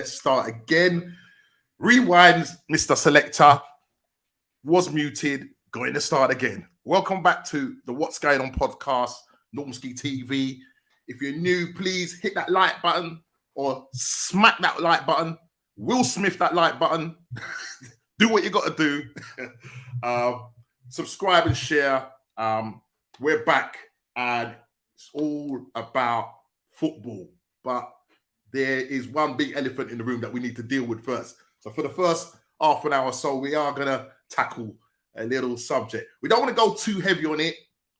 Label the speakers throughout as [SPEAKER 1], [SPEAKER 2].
[SPEAKER 1] let's start again. Rewind, Mr. Selector. Was muted. Going to start again. Welcome back to the What's Going On podcast, Normski TV. If you're new, please hit that like button or smack that like button. Will Smith that like button. Do what you got to do. Subscribe and share. We're back and it's all about football. But there is one big elephant in the room that we need to deal with first. So for the first half an hour or so, we are going to tackle a little subject. We don't want to go too heavy on it.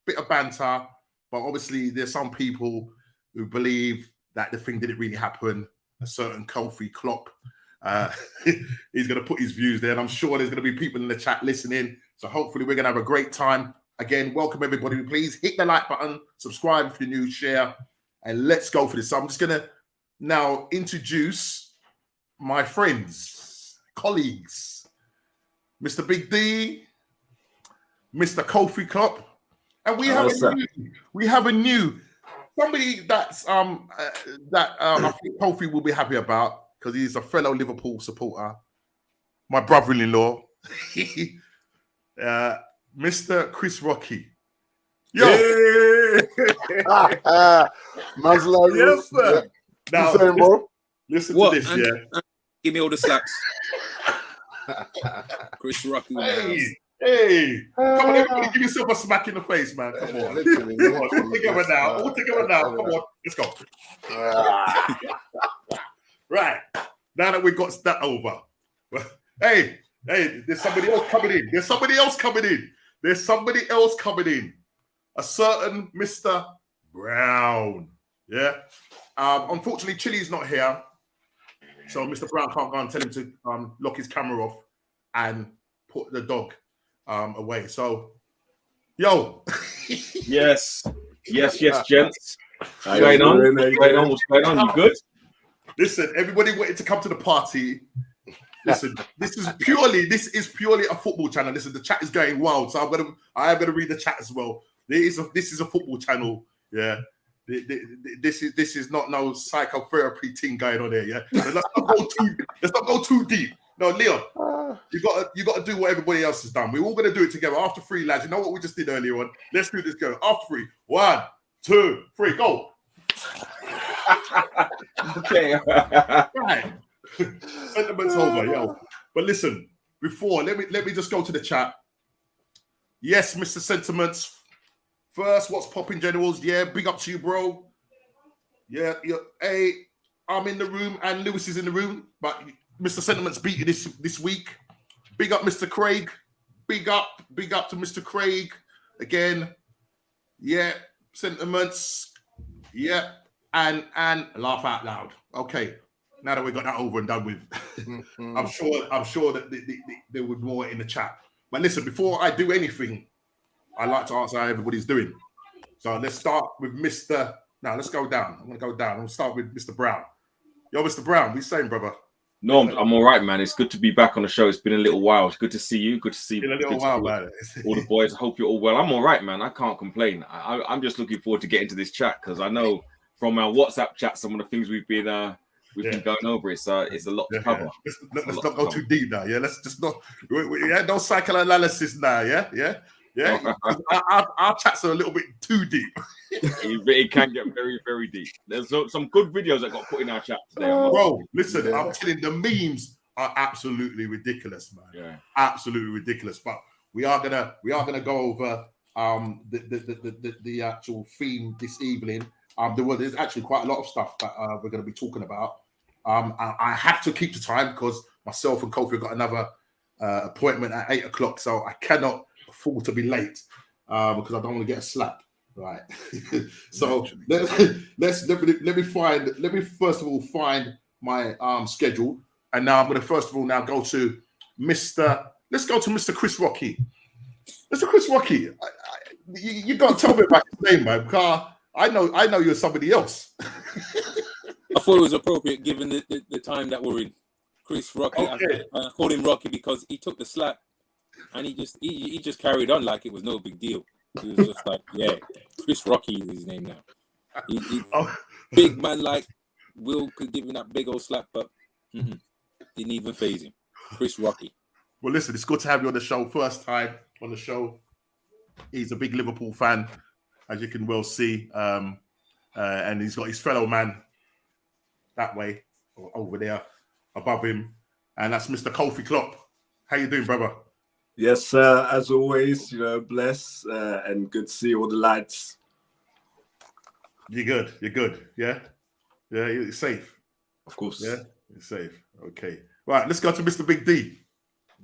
[SPEAKER 1] Bit of banter. But obviously, there's some people who believe that the thing didn't really happen. A certain Kofi Klopp. He's going to put his views there. And I'm sure there's going to be people in the chat listening. So hopefully we're going to have a great time. Again, welcome everybody. Please hit the like button. Subscribe if you're new. Share. And let's go for this. So I'm just going to now introduce my friends, colleagues, Mr. Big D, Mr. Kofi Klopp. And we have a new somebody that's I think Kofi will be happy about because he's a fellow Liverpool supporter. My brother-in-law, Mr. Chris Rocky. Yo,
[SPEAKER 2] Maslow,
[SPEAKER 1] yes, sir.
[SPEAKER 2] Yeah.
[SPEAKER 1] Now,
[SPEAKER 2] saying, bro?
[SPEAKER 1] listen to this, yeah.
[SPEAKER 3] Give me all the slaps. Chris Rocky.
[SPEAKER 1] Hey, come on, everybody, give yourself a smack in the face, man. Come on. Come on. All together now. Come on, let's go. Right. Now that we've got that over. Hey, there's somebody else coming in. There's somebody else coming in. A certain Mr. Brown. Yeah. Unfortunately, Chili's not here. So Mr. Brown can't go and tell him to lock his camera off and put the dog away. So, yo.
[SPEAKER 4] Yes, gents. What's going on? You good?
[SPEAKER 1] Listen, everybody wanted to come to the party. Listen, this is purely a football channel. Listen, the chat is going wild, so I am gonna read the chat as well. This is a football channel. Yeah. This is not no psychotherapy thing going on there. Yeah. Let's not go too deep. No, Leon, you got to do what everybody else has done. We're all going to do it together. After three, lads. You know what we just did earlier on? Let's do this go. After three. 1, 2, 3, go.
[SPEAKER 4] Okay.
[SPEAKER 1] Right. Sentiments over, yo. But listen, before let me just go to the chat. Yes, Mr. Sentiments. First, what's popping, generals? Yeah, big up to you, bro. Yeah. Hey, I'm in the room and Lewis is in the room, but Mr. Sentiments beat you this week. Big up, Mr. Craig. Big up to Mr. Craig again. Yeah, Sentiments. Yeah, and laugh out loud. Okay, now that we got that over and done with, I'm sure that there would be more in the chat. But listen, before I do anything, I like to ask how everybody's doing. So let's start with Mr. Now let's go down. I'm gonna go down. I'm gonna start with Mr. Brown. Yo, Mr. Brown, what you saying, brother?
[SPEAKER 4] No, I'm all right, man. It's good to be back on the show. It's been a little while. It's good to see you. Good to see
[SPEAKER 1] man.
[SPEAKER 4] All the boys. I hope you're all well. I'm all right, man. I can't complain. I'm just looking forward to getting to this chat because I know from our WhatsApp chat some of the things we've been going over. It's a lot to cover.
[SPEAKER 1] Let's not go too deep now. Yeah, let's just not. No psychoanalysis now. Yeah. Our chats are a little bit too deep.
[SPEAKER 4] It can get very, very deep. There's some good videos that got put in our chat today.
[SPEAKER 1] Bro, listen, I'm telling you, the memes are absolutely ridiculous, man. Yeah, absolutely ridiculous. But we are gonna go over the actual theme this evening. There's actually quite a lot of stuff that we're going to be talking about. I have to keep the time because myself and Kofi have got another appointment at 8 o'clock, so I cannot afford to be late because I don't want to get a slap. Right. So let me first of all find my schedule, and now I'm going to first of all now go to Mr. Let's go to Mr. Chris Rocky. Mr. Chris Rocky, you got to tell me about his name, man. Because I know you're somebody else.
[SPEAKER 3] I thought it was appropriate given the time that we're in. Chris Rocky. Okay. I called him Rocky because he took the slap and he just carried on like it was no big deal. He was just like, yeah, Chris Rocky is his name now. Big man like Will could give him that big old slap, but Didn't even phase him. Chris Rocky.
[SPEAKER 1] Well, listen, it's good to have you on the show. First time on the show. He's a big Liverpool fan, as you can well see. And he's got his fellow man that way, or over there, above him. And that's Mr. Kofi Klopp. How you doing, brother?
[SPEAKER 2] Yes, as always, bless and good to see all the lads.
[SPEAKER 1] You're good. Yeah? Yeah, you're safe.
[SPEAKER 2] Of course.
[SPEAKER 1] Yeah, you're safe. Okay. Right, let's go to Mr. Big D.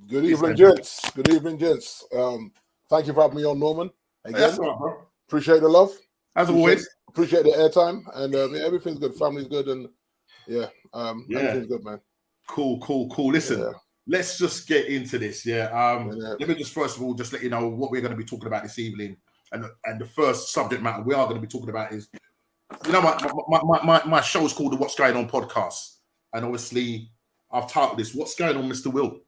[SPEAKER 5] Good evening, gents. Good evening, gents. Thank you for having me on, Norman. Again,
[SPEAKER 1] That's all right, bro.
[SPEAKER 5] appreciate the love.
[SPEAKER 1] As always.
[SPEAKER 5] Appreciate the airtime. And everything's good. Family's good. And everything's good, man.
[SPEAKER 1] Cool. Listen, let's just get into this. Let me just first of all just let you know what we're going to be talking about this evening. And the first subject matter we are going to be talking about is, my show is called the What's Going On podcast. And obviously, I've titled this, What's Going On, Mr. Will?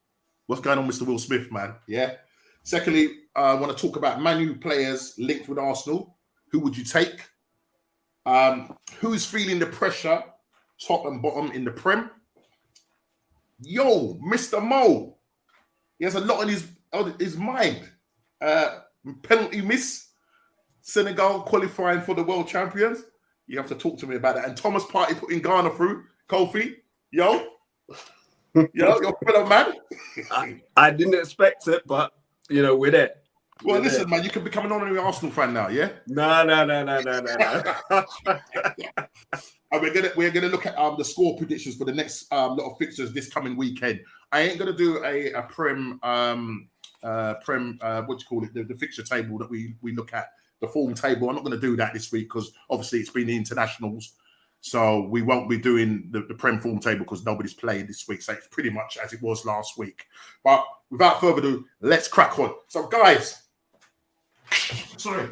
[SPEAKER 1] What's going on, Mr. Will Smith, man? Yeah. Secondly, I want to talk about Man U players linked with Arsenal. Who would you take? Who's feeling the pressure, top and bottom in the Prem? Yo, Mr. Mo. He has a lot on his mind. Penalty miss. Senegal qualifying for the world champions. You have to talk to me about that. And Thomas Partey putting Ghana through. Kofi, yo, your fellow man.
[SPEAKER 2] I didn't expect it, but we're there.
[SPEAKER 1] Well, listen, man, you can become an honorary Arsenal fan now, yeah?
[SPEAKER 2] No.
[SPEAKER 1] And we're gonna look at the score predictions for the next lot of fixtures this coming weekend. I ain't gonna do a Prem what do you call it, the fixture table that we look at, the form table. I'm not gonna do that this week because obviously it's been the internationals. So we won't be doing the Prem form table because nobody's playing this week. So it's pretty much as it was last week. But without further ado, let's crack on. So guys, sorry.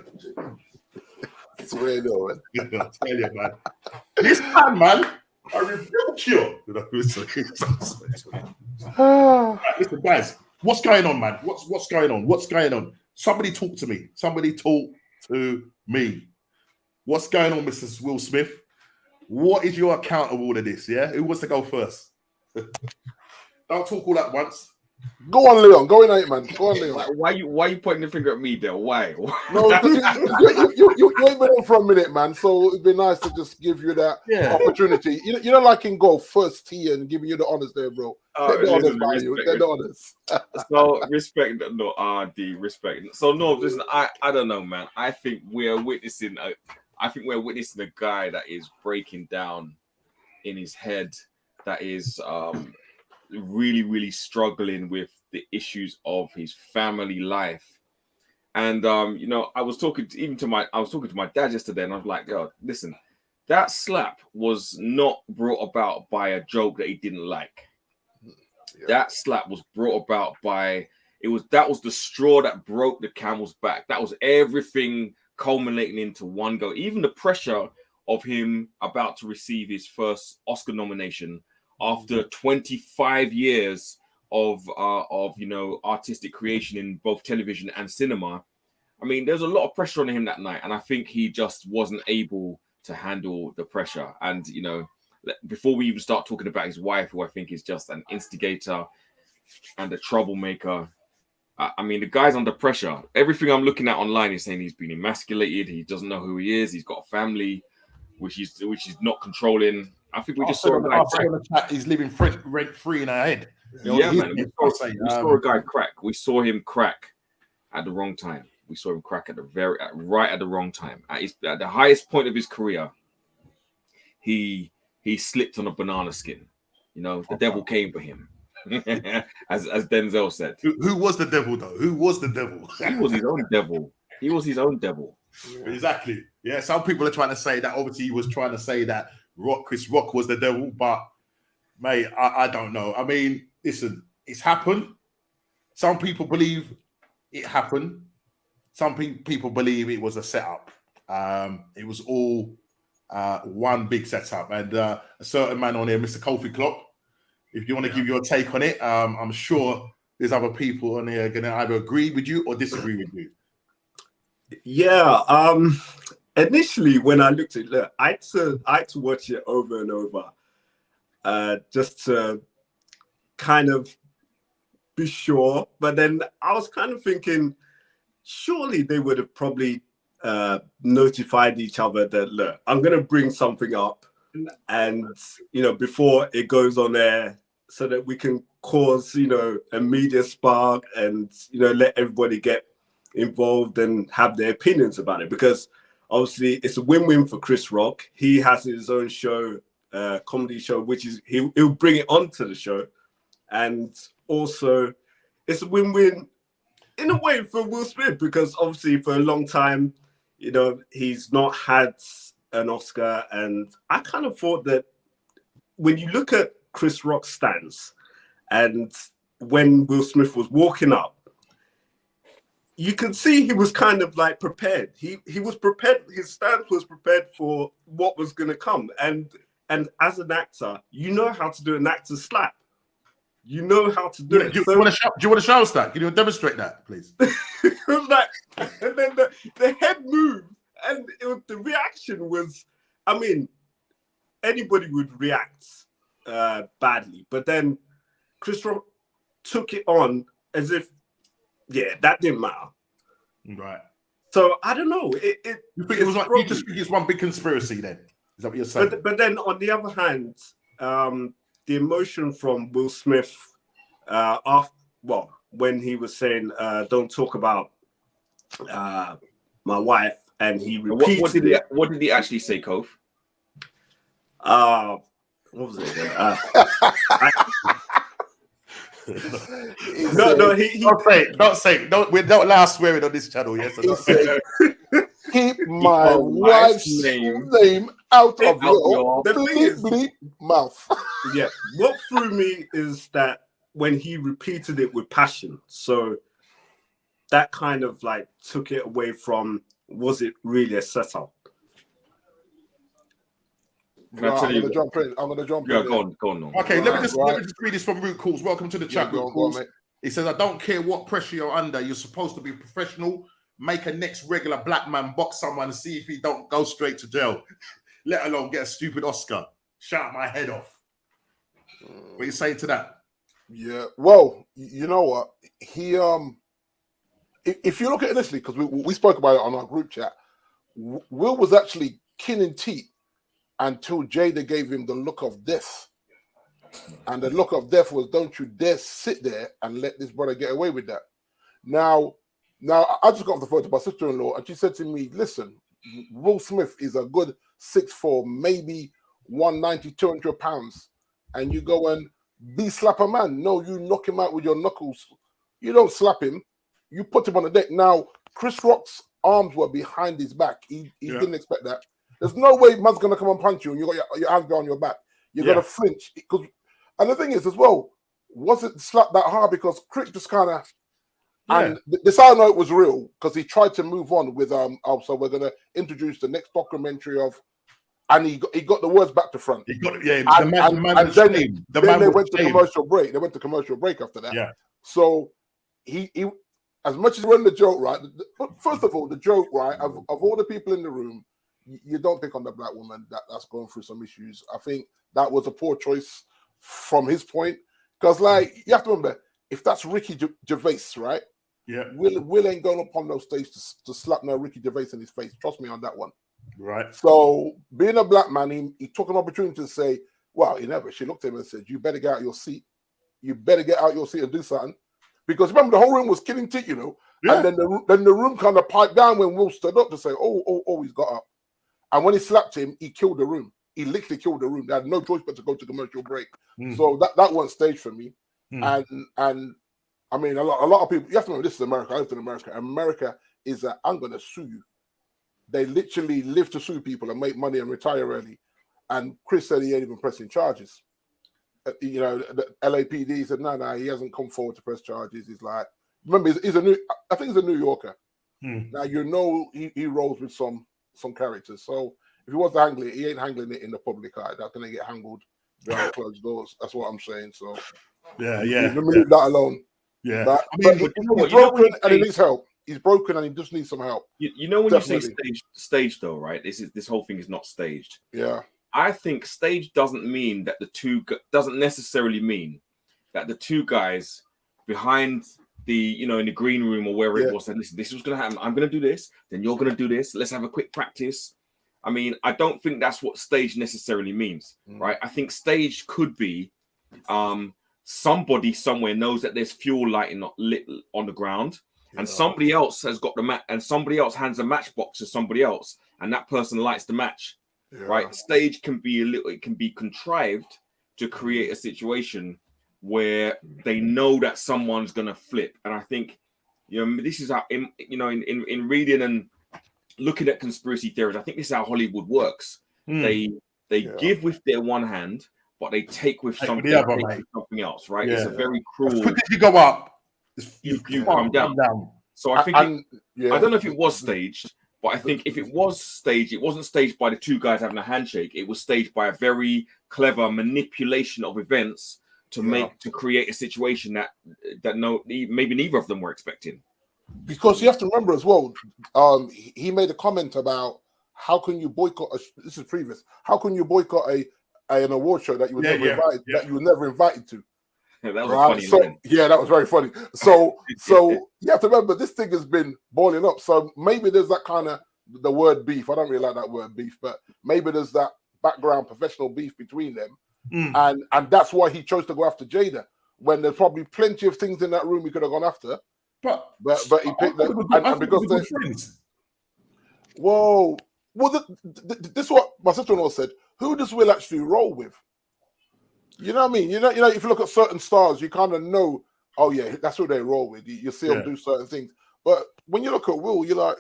[SPEAKER 5] It's weird, though, man.
[SPEAKER 1] I tell you, man. This man, I rebuke you. Listen, guys, what's going on, man? What's going on? What's going on? Somebody talk to me. Somebody talk to me. What's going on, Mrs. Will Smith? What is your account of all of this? Yeah, who wants to go first? Don't talk all at once.
[SPEAKER 5] Go on, Leon. Go in, man. Go on, Leon.
[SPEAKER 4] Why you pointing the finger at me there? Why?
[SPEAKER 5] No, you ain't been on for a minute, man. So it'd be nice to just give you that opportunity. You know, like in golf, first tee and giving you the honors there, bro. Take the honors by you. Take the honors.
[SPEAKER 4] So respect, no, RD, respect. So no, listen, I don't know, man. I think we're witnessing a guy that is breaking down in his head, that is really, really struggling with the issues of his family life. And I was talking to my dad yesterday, and I was like, yo, listen, that slap was not brought about by a joke that he didn't like. Yeah. That slap was brought about by that was the straw that broke the camel's back. That was everything culminating into one go. Even the pressure of him about to receive his first Oscar nomination after 25 years of artistic creation in both television and cinema. I mean, there's a lot of pressure on him that night, and I think he just wasn't able to handle the pressure. And before we even start talking about his wife, who I think is just an instigator and a troublemaker, I mean, the guy's under pressure. Everything I'm looking at online is saying he's been emasculated. He doesn't know who he is. He's got a family, which he's not controlling. I think we just saw a guy crack.
[SPEAKER 1] He's living rent free in our head.
[SPEAKER 4] Yeah, man. We saw a guy crack. We saw him crack at the wrong time. We saw him crack right at the wrong time. At the highest point of his career, he slipped on a banana skin. The devil came for him. as Denzel said.
[SPEAKER 1] Who was the devil, though? Who was the devil?
[SPEAKER 4] He was his own devil. He was his own devil.
[SPEAKER 1] Exactly. Yeah, some people are trying to say that. Obviously, he was trying to say that Chris Rock was the devil, but mate, I don't know. I mean, listen, it's happened. Some people believe it happened. Some people believe it was a setup. It was all one big setup. And a certain man on here, Mr. Kofi Klopp, if you want to give your take on it, I'm sure there's other people on here going to either agree with you or disagree with you.
[SPEAKER 2] Yeah. Initially, when I looked at it, I had to watch it over and over. just to kind of be sure. But then I was kind of thinking, surely they would have probably notified each other that, look, I'm going to bring something up, and before it goes on air, so that we can cause a media spark and let everybody get involved and have their opinions about it, because obviously it's a win-win for Chris Rock. He has his own show, comedy show, which is he'll bring it onto the show, and also it's a win-win in a way for Will Smith, because obviously for a long time he's not had an Oscar, and I kind of thought that when you look at Chris Rock's stance and when Will Smith was walking up, you can see he was kind of like prepared. He was prepared. His stance was prepared for what was going to come. And as an actor, you know how to do an actor slap. You know how to do it.
[SPEAKER 1] Do you want to show us that? Can you demonstrate that, please?
[SPEAKER 2] It was like, and then the head moved, and the reaction was, I mean, anybody would react badly, but then Chris Rock took it on as if, that didn't matter.
[SPEAKER 1] Right.
[SPEAKER 2] So I don't know. You
[SPEAKER 1] just think it's one big conspiracy then? Is that what you're saying?
[SPEAKER 2] But then on the other hand, the emotion from Will Smith when he was saying, "Don't talk about my wife," and he repeated
[SPEAKER 4] what did he actually say, Cove?
[SPEAKER 2] What was it again?
[SPEAKER 1] Don't say it. We don't allow swearing on this channel. Yes,
[SPEAKER 5] keep my wife's name out of your bleep mouth.
[SPEAKER 2] Yeah, what threw me is that when he repeated it with passion, so that kind of like took it away from, was it really a setup?
[SPEAKER 5] I'm gonna jump in.
[SPEAKER 4] Yeah, go on.
[SPEAKER 1] Okay, let me just read this from Root Calls. Welcome to the chat, Root Calls. He says, I don't care what pressure you're under. You're supposed to be professional. Make a next regular black man box someone and see if he don't go straight to jail, let alone get a stupid Oscar. Shout my head off. What are you saying to that?
[SPEAKER 5] Yeah, well, you know what? He if you look at it initially, because we spoke about it on our group chat, Will was actually kin in teeth until Jada gave him the look of death. And the look of death was, don't you dare sit there and let this brother get away with that. Now I just got off the phone to my sister-in-law, and she said to me, listen, Will Smith is a good 6'4", maybe 190, 200 pounds. And you go and slap a man. No, you knock him out with your knuckles. You don't slap him. You put him on the deck. Now, Chris Rock's arms were behind his back. He didn't expect that. There's no way man's going to come and punch you and you got your hands behind your back. You're going to flinch. And the thing is, as well, was it slapped that hard? Because Chris just kind of... And this I know it was real, because he tried to move on with... so we're going to introduce the next documentary of... And he got the words back to front.
[SPEAKER 1] He got it,
[SPEAKER 5] then they went to commercial break. They went to commercial break after that.
[SPEAKER 1] Yeah.
[SPEAKER 5] So he as much as when the joke, right? But first of all, the joke, right? Of all the people in the room, you don't pick on the black woman that's going through some issues. I think that was a poor choice from his point, because like you have to remember, if that's Ricky Gervais, right?
[SPEAKER 1] Yeah.
[SPEAKER 5] Will ain't going up on no stage to slap no Ricky Gervais in his face. Trust me on that one.
[SPEAKER 1] Right.
[SPEAKER 5] So being a black man, he took an opportunity to say, well, she looked at him and said, you better get out your seat. You better get out your seat and do something. Because remember, the whole room was killing teeth, and then the room kind of piped down when Will stood up to say, oh, he's got up. And when he slapped him, he killed the room. He literally killed the room. They had no choice but to go to commercial break. So that one staged for me. And I mean, a lot of people, you have to remember, this is America. I lived in America. America is I'm going to sue you. They literally live to sue people and make money and retire early. And Chris said he ain't even pressing charges. The LAPD said, no, he hasn't come forward to press charges. He's like, remember, I think he's a New Yorker. Now, he rolls with some characters. So if he wants to handle it, he ain't handling it in the public eye. That's going to get handled behind closed doors. That's what I'm saying. So
[SPEAKER 1] let
[SPEAKER 5] me leave that alone.
[SPEAKER 1] Yeah.
[SPEAKER 5] But he's broken and he needs help. He's broken and he just needs some help.
[SPEAKER 4] You know when you say staged though, right? This whole thing is not staged.
[SPEAKER 5] Yeah.
[SPEAKER 4] I think stage doesn't necessarily mean that the two guys behind the, in the green room or wherever it was, said, listen, this was going to happen. I'm going to do this. Then you're going to do this. Let's have a quick practice. I mean, I don't think that's what stage necessarily means, right? I think stage could be somebody somewhere knows that there's fuel lighting lit on the ground, and somebody else has got the match, and somebody else hands a matchbox to somebody else, and that person lights the match, right? Stage can be it can be contrived to create a situation where they know that someone's gonna flip, and I think this is how in reading and looking at conspiracy theories, I think this is how Hollywood works. They give with their one hand, but they take with something else, right? It's a very cruel.
[SPEAKER 1] As quick as you go up,
[SPEAKER 4] you come down. So I think I don't know if it was staged, but I think if it was staged, it wasn't staged by the two guys having a handshake. It was staged by a very clever manipulation of events to create a situation that maybe neither of them were expecting.
[SPEAKER 5] Because you have to remember as well, he made a comment about how can you boycott? This is previous. How can you boycott an award show that you were never invited that you were never invited to?
[SPEAKER 4] That was funny.
[SPEAKER 5] That was very funny. So you have to remember this thing has been boiling up. So maybe there's that kind of the word beef. I don't really like that word beef, but maybe there's that background professional beef between them, and that's why he chose to go after Jada when there's probably plenty of things in that room he could have gone after. But he picked them, and because they're friends. Whoa! Well, this is what my sister-in-law said. Who does Will actually roll with? You know what I mean? You know, if you look at certain stars, you kind of know. Oh yeah, that's who they roll with. You see them do certain things. But when you look at Will, you're like,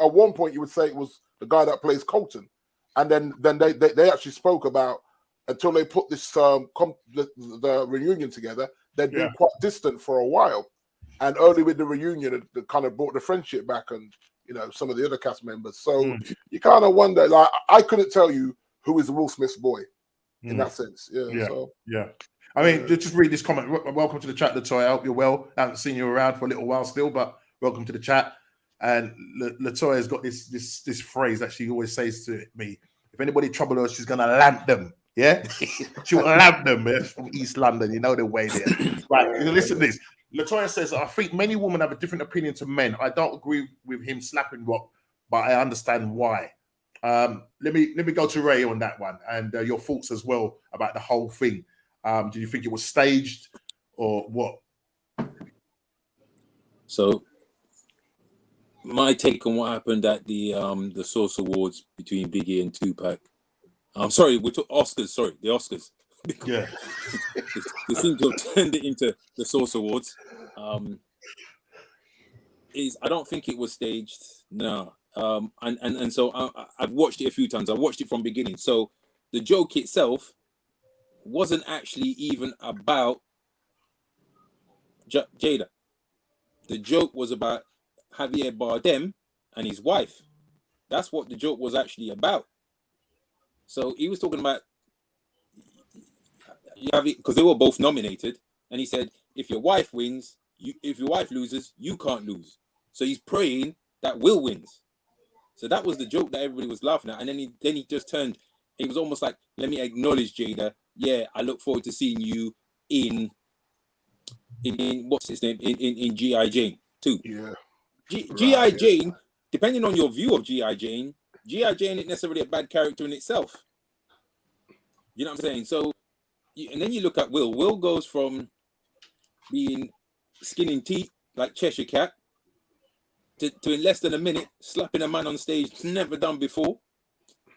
[SPEAKER 5] at one point you would say it was the guy that plays Colton, and then they actually spoke about until they put this the reunion together. They'd been quite distant for a while. And early with the reunion, it kind of brought the friendship back, and some of the other cast members. So you kind of wonder. Like, I couldn't tell you who is Will Smith's boy in that sense.
[SPEAKER 1] I mean, just read this comment. Welcome to the chat, Latoya. I hope you're well. I haven't seen you around for a little while still, but welcome to the chat. And Latoya's got this phrase that she always says to me: if anybody trouble her, she's gonna lamp them. Yeah, she'll lamp them. From East London, you know the way there. Right, listen to this. Latoya says, I think many women have a different opinion to men. I don't agree with him slapping Rock, but I understand why. Let me go to Ray on that one, and your thoughts as well about the whole thing. Do you think it was staged or what?
[SPEAKER 3] So my take on what happened at the Source Awards between Biggie and Tupac. I'm sorry, we took Oscars. Sorry, the Oscars.
[SPEAKER 1] Yeah,
[SPEAKER 3] they seem to have turned it into the Source Awards. I don't think it was staged. No. And so I've watched it a few times. I watched it from beginning. So the joke itself wasn't actually even about Jada. The joke was about Javier Bardem and his wife. That's what the joke was actually about. So he was talking about, because they were both nominated, and he said, if your wife wins, if your wife loses, you can't lose. So he's praying that Will wins. So that was the joke that everybody was laughing at. And then he just turned. It was almost like, let me acknowledge Jada. Yeah, I look forward to seeing you in what's his name in G.I. Jane too.
[SPEAKER 5] Yeah,
[SPEAKER 3] G.I. Jane. Depending on your view of G.I. Jane isn't necessarily a bad character in itself. You know what I'm saying? So, and then you look at Will. Will goes from being skinning teeth like Cheshire Cat to in less than a minute slapping a man on stage, never done before.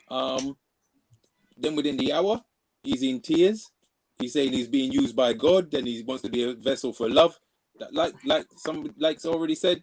[SPEAKER 3] Then within the hour, he's in tears. He's saying he's being used by God, and he wants to be a vessel for love. That, like already said,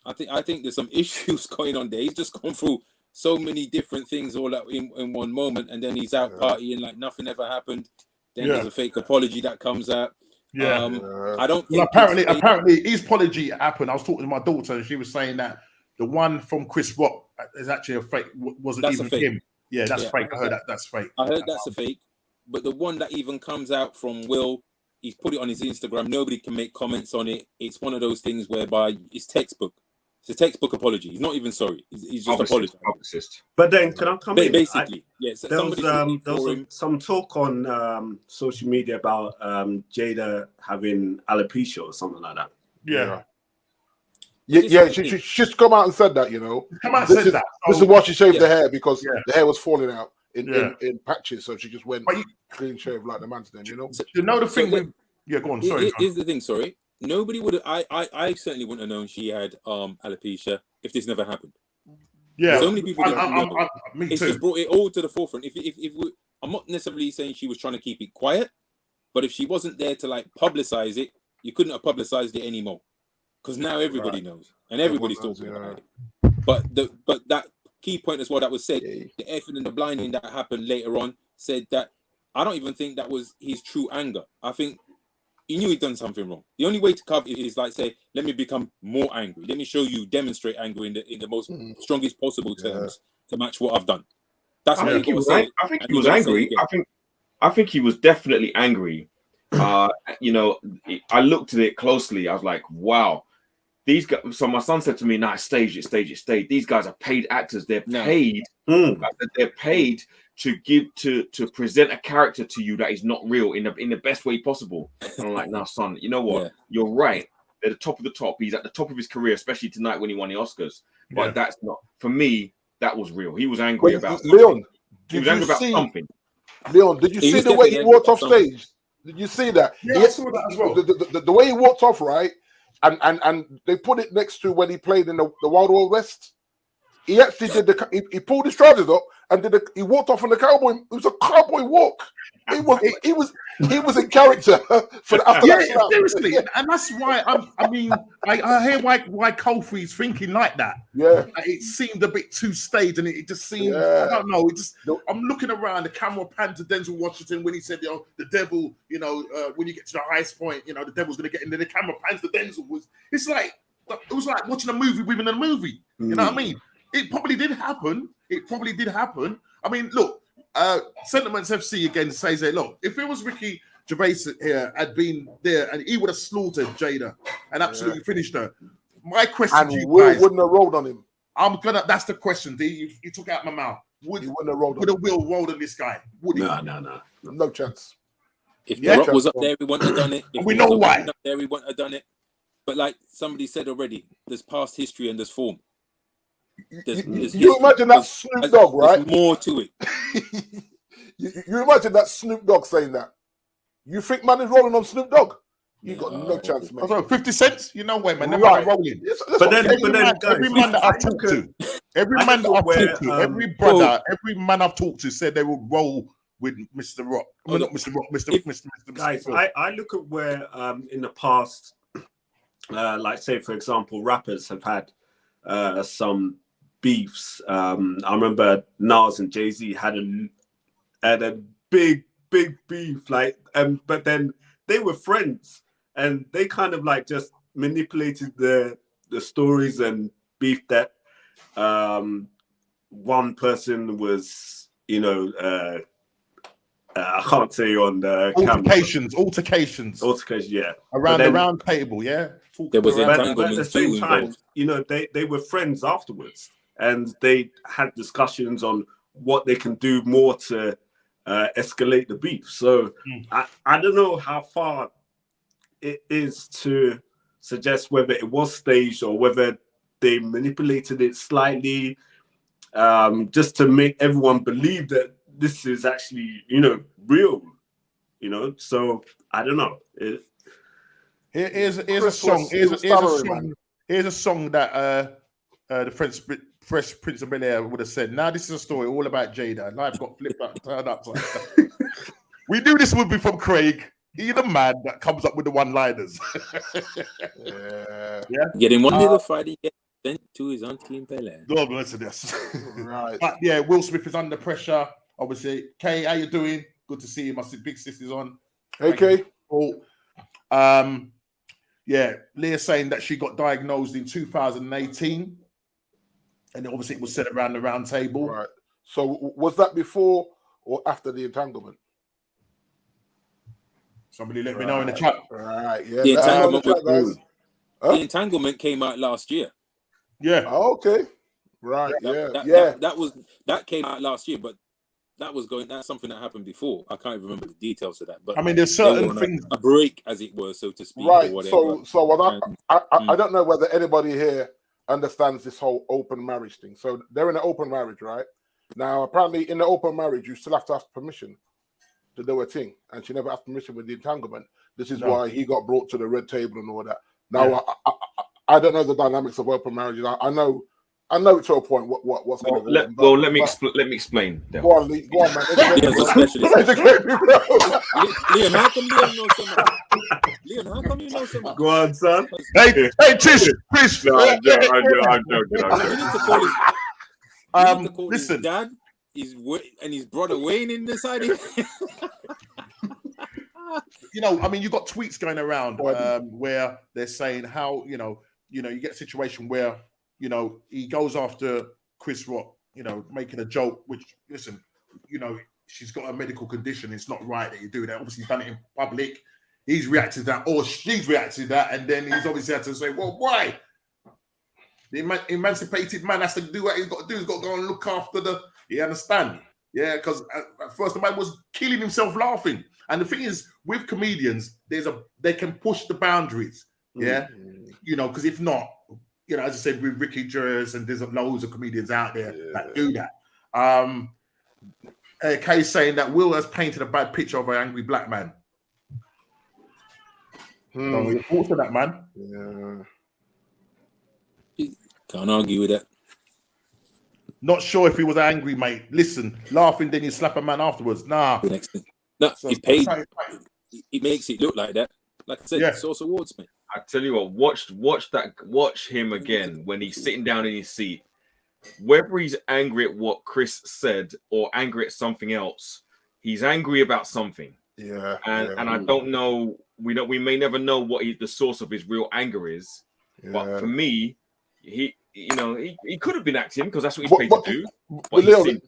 [SPEAKER 3] I think there's some issues going on there. He's just gone through so many different things all in one moment, and then he's out partying like nothing ever happened. Then there's a fake apology that comes out. I don't think
[SPEAKER 1] apparently his apology happened. I was talking to my daughter, and she was saying that the one from Chris Rock is actually a fake. Wasn't
[SPEAKER 3] that's
[SPEAKER 1] even
[SPEAKER 3] fake.
[SPEAKER 1] him. Yeah, that's fake. I heard that's fake.
[SPEAKER 3] I heard that's a fake. But the one that even comes out from Will, he's put it on his Instagram. Nobody can make comments on it. It's one of those things whereby it's textbook. It's a textbook apology. He's not even sorry. He's just apologized.
[SPEAKER 2] But then, can I come in?
[SPEAKER 3] Basically, yes.
[SPEAKER 2] There was some talk on social media about Jada having alopecia or something like that.
[SPEAKER 5] Yeah, she's come out and said that, you know. This is why she shaved the hair, because the hair was falling out in patches, so she just went clean shave like the man's then, you know.
[SPEAKER 1] You know the thing with go on. Sorry.
[SPEAKER 3] Here's the thing. Sorry, nobody would. I certainly wouldn't have known she had alopecia if this never happened.
[SPEAKER 1] Yeah,
[SPEAKER 3] so many people.
[SPEAKER 1] Me
[SPEAKER 3] it's
[SPEAKER 1] too.
[SPEAKER 3] just brought it all to the forefront. I'm not necessarily saying she was trying to keep it quiet, but if she wasn't there to like publicize it, you couldn't have publicized it anymore, because now everybody knows and everybody's talking about it. But that key point as well that was said, the effing and the blinding that happened later on, said that I don't even think that was his true anger. I think he knew he'd done something wrong. The only way to cover it is like say, let me become more angry. Let me show you, demonstrate anger in the most strongest possible terms to match what I've done. That's what he was saying.
[SPEAKER 4] I think he was angry. I think he was definitely angry. You know, I looked at it closely. I was like, wow. These guys, so my son said to me, "Nah, stage it. These guys are paid actors. They're paid. They're paid to present a character to you that is not real in the best way possible." And I'm like, "Nah, son, you know what? You're right. They're the top of the top. He's at the top of his career, especially tonight when he won the Oscars. But that's not for me. That was real. He was angry about
[SPEAKER 5] Leon.
[SPEAKER 4] He was angry about something.
[SPEAKER 5] Leon, did you see the way he walked off stage? Did you see that?
[SPEAKER 1] Yeah, I saw that as well.
[SPEAKER 5] The way he walked off, right? And they put it next to when he played in the Wild Wild West. He actually did he pulled his trousers up and he walked off on the cowboy. It was a cowboy walk. He was in character for after that.
[SPEAKER 1] Seriously, and that's why I hear why Kofi's thinking like that.
[SPEAKER 5] Yeah,
[SPEAKER 1] it seemed a bit too staged, and it just seemed I don't know. I'm looking around. The camera panned to Denzel Washington when he said, "You know, the devil. You know, when you get to the highest point, you know, the devil's going to get in." Then the camera pans to Denzel. It was like watching a movie within a movie. You know what I mean? It probably did happen. I mean, look. Sentiments FC again says that look, if it was Ricky Gervais here had been there and he would have slaughtered Jada and absolutely finished her. My question to you guys,
[SPEAKER 5] wouldn't have rolled on him.
[SPEAKER 1] That's the question, D. You took out my mouth. Would Will rolled on this guy? Would he?
[SPEAKER 5] No chance.
[SPEAKER 3] If The Rock was up there, we wouldn't have done it. If
[SPEAKER 1] we know why.
[SPEAKER 3] Up there, we wouldn't have done it. But like somebody said already, there's past history and there's form.
[SPEAKER 5] You imagine that Snoop Dogg, right?
[SPEAKER 3] There's more to it.
[SPEAKER 5] you imagine that Snoop Dogg saying that. You think man is rolling on Snoop Dogg? You got no chance, man.
[SPEAKER 1] 50 cents? You know where, man? They're right. Rolling.
[SPEAKER 2] But then,
[SPEAKER 1] every man that I've talked to, every brother, every man I've talked to said they would roll with Mr. Rock. Not Mr. Rock, Mr.
[SPEAKER 2] Guys, I look at where in the past, like say for example, rappers have had some beefs. I remember Nas and Jay-Z had a big beef, like, but then they were friends, and they kind of like just manipulated the stories and beef that one person was, you know, I can't say on the
[SPEAKER 1] altercations,
[SPEAKER 2] yeah,
[SPEAKER 1] around the round table, yeah.
[SPEAKER 3] There was
[SPEAKER 2] but at the same time, you know, they were friends afterwards, and they had discussions on what they can do more to escalate the beef. So I don't know how far it is to suggest whether it was staged or whether they manipulated it slightly, just to make everyone believe that this is actually, you know, real, you know. So I don't know.
[SPEAKER 1] Here's a song that the Fresh Prince of Bel-Air would have said. Now this is a story all about Jada. Life got flipped up, turned upside down. We knew this would be from Craig. He's the man that comes up with the one-liners.
[SPEAKER 3] Getting one little Friday sent to his auntie in Bel-Air.
[SPEAKER 1] God bless this.
[SPEAKER 5] Right.
[SPEAKER 1] But yeah, Will Smith is under pressure. Obviously, Kay, how you doing? Good to see you. My big sister's on.
[SPEAKER 5] Hey, Kay.
[SPEAKER 1] Yeah, Leah saying that she got diagnosed in 2018, and obviously it was said around the round table.
[SPEAKER 5] Right. So was that before or after the entanglement?
[SPEAKER 1] Somebody let me know in the chat.
[SPEAKER 5] Right. Yeah.
[SPEAKER 3] The entanglement came out last year.
[SPEAKER 1] Yeah.
[SPEAKER 5] Oh, okay. Right.
[SPEAKER 3] That came out last year, but that's something that happened before. I can't even remember the details of that. But
[SPEAKER 1] I mean, there's certain things,
[SPEAKER 3] a break, as it were, so to speak,
[SPEAKER 5] right.
[SPEAKER 3] or whatever.
[SPEAKER 5] So what I don't know whether anybody here understands this whole open marriage thing. So they're in an open marriage, right? Now, apparently, in the open marriage, you still have to ask permission to do a thing, and she never asked permission with the entanglement. This is why he got brought to the red table and all that. Now, I don't know the dynamics of open marriages. I know to a point what's going on.
[SPEAKER 4] Let me explain.
[SPEAKER 5] Go on, man.
[SPEAKER 3] Liam, how come you don't know so much? Liam, how come you know so much?
[SPEAKER 2] Go on, son.
[SPEAKER 1] Hey, Tish.
[SPEAKER 4] No, I'm joking.
[SPEAKER 3] His dad and his brother Wayne in this idea.
[SPEAKER 1] You know, I mean, you got tweets going around where they're saying how you get a situation where he goes after Chris Rock, making a joke. Which, listen, she's got a medical condition. It's not right that you do that. Obviously, he's done it in public. He's reacted to that, or she's reacted to that, and then he's obviously had to say, "Well, why?" The emancipated man has to do what he's got to do. He's got to go and look after the. You understand? Yeah, because at first the man was killing himself laughing. And the thing is, with comedians, they can push the boundaries. Yeah, because if not, as I said, with Ricky Gervais, and there's loads of comedians out there that do that. Kay's saying that Will has painted a bad picture of an angry black man. Your thoughts on that, man?
[SPEAKER 5] Yeah.
[SPEAKER 3] Can't argue with that.
[SPEAKER 1] Not sure if he was angry, mate. Listen, laughing, then you slap a man afterwards. Nah.
[SPEAKER 3] No, he paid. He makes it look like that. Like I said, Source Awards, mate. I
[SPEAKER 4] tell you what, watch him again when he's sitting down in his seat. Whether he's angry at what Chris said or angry at something else, he's angry about something.
[SPEAKER 5] Yeah.
[SPEAKER 4] And I don't know. We may never know what the source of his real anger is. Yeah. But for me, he could have been acting because that's what he's paid to do. But
[SPEAKER 5] Leon,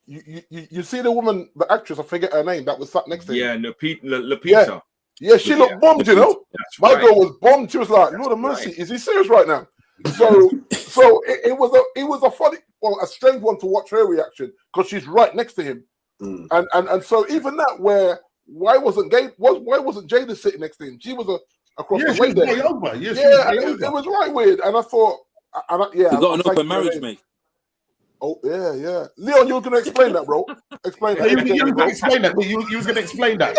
[SPEAKER 5] you see the woman, the actress, I forget her name, that was sat next to him.
[SPEAKER 4] Yeah, Lupita.
[SPEAKER 5] Yeah, she looked bombed, My girl was bombed. She was like, Lord of mercy, is he serious right now? So it was a funny, a strange one to watch her reaction because she's right next to him. And so even that why wasn't Jada sitting next to him? She was across the way there.
[SPEAKER 1] It
[SPEAKER 5] was right weird. And I thought,
[SPEAKER 3] you got an open marriage, mate.
[SPEAKER 5] Oh, yeah. Leon, you were going to explain that, bro. Explain that.
[SPEAKER 1] You were going to explain that. You was going to explain that.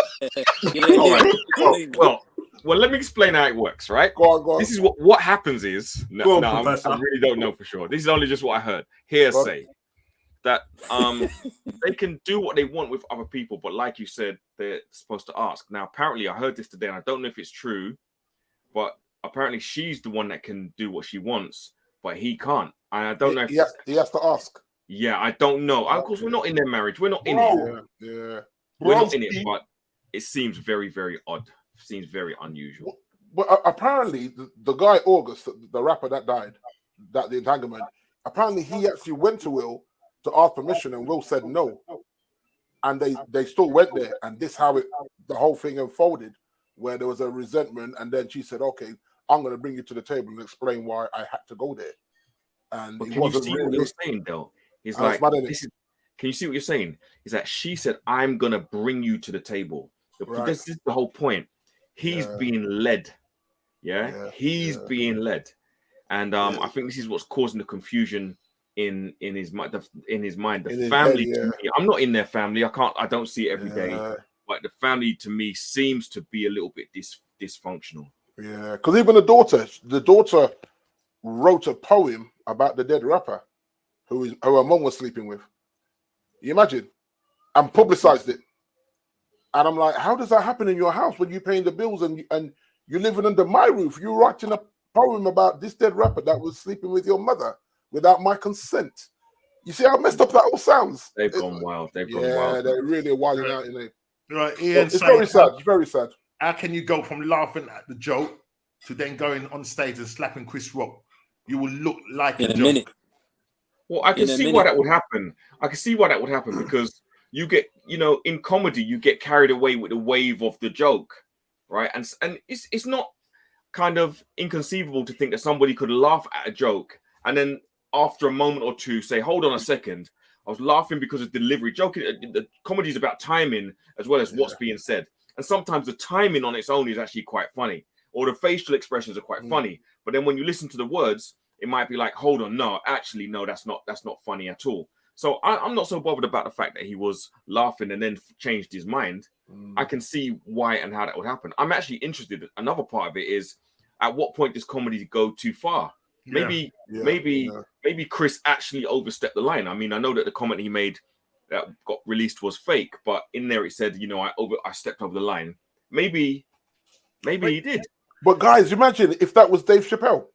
[SPEAKER 4] Well, let me explain how it works, right?
[SPEAKER 5] Go on.
[SPEAKER 4] This is what happens is... I really don't know for sure. This is only just what I heard. Hearsay. That they can do what they want with other people, but like you said, they're supposed to ask. Now, apparently, I heard this today, and I don't know if it's true, but apparently she's the one that can do what she wants, but he can't. And I don't know if
[SPEAKER 5] he has to ask.
[SPEAKER 4] Yeah, I don't know. Of course, we're not in their marriage. We're not in it.
[SPEAKER 5] Yeah.
[SPEAKER 4] We're not in it, but it seems very, very odd. It seems very unusual.
[SPEAKER 5] But apparently, the guy August, the rapper that died, the entanglement, apparently he actually went to Will to ask permission, and Will said no. And they still went there, and this how the whole thing unfolded, where there was a resentment, and then she said, "Okay, I'm going to bring you to the table and explain why I had to go there." And
[SPEAKER 4] but can you see what you're saying, though? He's like, can you see what you're saying? Is that she said, "I'm going to bring you to the table." This is the whole point. He's being led. He's being led, and I think this is what's causing the confusion in his mind. The family. To me, I'm not in their family. I don't see it every day. But the family to me seems to be a little bit dysfunctional.
[SPEAKER 5] Yeah, because even the daughter wrote a poem about the dead rapper who her mom was sleeping with. You imagine? And publicized it. And I'm like, how does that happen in your house when you're paying the bills and you're living under my roof? You're writing a poem about this dead rapper that was sleeping with your mother without my consent. You see how messed up that all sounds?
[SPEAKER 4] They've gone wild. They're
[SPEAKER 5] really wilding out in it.
[SPEAKER 1] Right, Ian,
[SPEAKER 5] it's very sad. It's very sad.
[SPEAKER 1] How can you go from laughing at the joke to then going on stage and slapping Chris Rock? You will look like a joke.
[SPEAKER 3] Minute.
[SPEAKER 4] Well, I can see why that would happen. I can see why that would happen because you get, in comedy, you get carried away with the wave of the joke, right? And it's not kind of inconceivable to think that somebody could laugh at a joke and then after a moment or two say, hold on a second, I was laughing because of delivery. Joking, the comedy is about timing as well as what's being said. And sometimes the timing on its own is actually quite funny, or the facial expressions are quite funny. But then when you listen to the words, it might be like, hold on, no, actually, no, that's not funny at all. So I'm not so bothered about the fact that he was laughing and then changed his mind. I can see why and how that would happen. I'm actually interested. Another part of it is, at what point does comedy go too far? Maybe Chris actually overstepped the line. I mean, I know that the comment he made that got released was fake, but in there it said, you know, I stepped over the line. Maybe he did.
[SPEAKER 5] But guys, imagine if that was Dave Chappelle.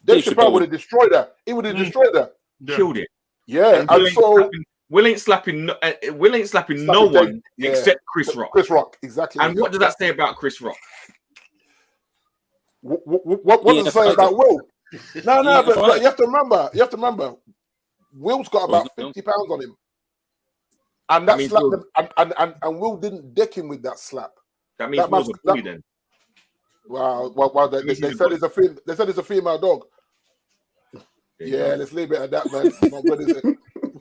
[SPEAKER 5] Dave Chappelle would have destroyed that. He would have destroyed that.
[SPEAKER 4] Killed it.
[SPEAKER 5] Yeah, and so
[SPEAKER 4] Will ain't slapping no one except Chris Rock.
[SPEAKER 5] Chris Rock, exactly.
[SPEAKER 4] And what does that say about Chris Rock?
[SPEAKER 5] What does it say about Will? No, but you have to remember, Will's got about 50 pounds on him. And that slap, and Will didn't deck him with that slap.
[SPEAKER 4] That means Will's a bully then.
[SPEAKER 5] Wow, they said it's a female dog. Yeah, let's leave it at that, man. Not good, is it?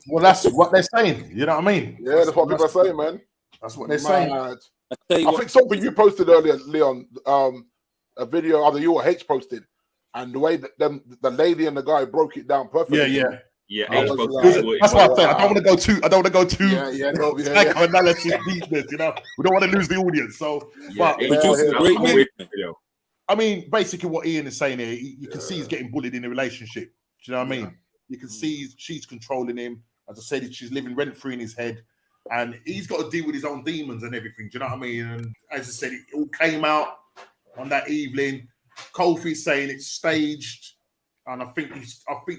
[SPEAKER 1] Well, that's what they're saying. You know what I mean?
[SPEAKER 5] Yeah, that's what people are saying, man.
[SPEAKER 1] That's what they're saying.
[SPEAKER 5] I think something you posted earlier, Leon, a video either you or H posted, and the way that the lady and the guy broke it down perfectly.
[SPEAKER 4] Yeah.
[SPEAKER 5] That's
[SPEAKER 1] what I say. I don't want to go too.
[SPEAKER 5] Psychoanalysis
[SPEAKER 1] deepness. You know, we don't want to lose the audience. So,
[SPEAKER 3] video.
[SPEAKER 1] I mean, basically, what Ian is saying here, you can see he's getting bullied in a relationship. Do you know what I mean? You can see she's controlling him. As I said, she's living rent free in his head, and he's got to deal with his own demons and everything. Do you know what I mean? And as I said, it all came out on that evening. Kofi's saying it's staged, and I think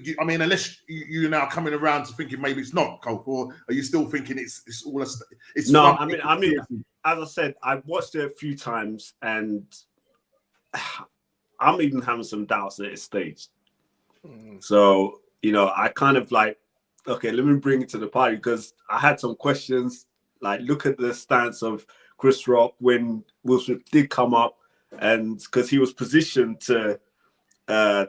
[SPEAKER 1] unless you're now coming around to thinking maybe it's not, Kofi, or are you still thinking it's all it's
[SPEAKER 2] no? I mean, as I said, I've watched it a few times, and I'm even having some doubts that it's staged. So, you know, I kind of like, okay, let me bring it to the party, because I had some questions. Like, look at the stance of Chris Rock when Will Smith did come up, and because he was positioned to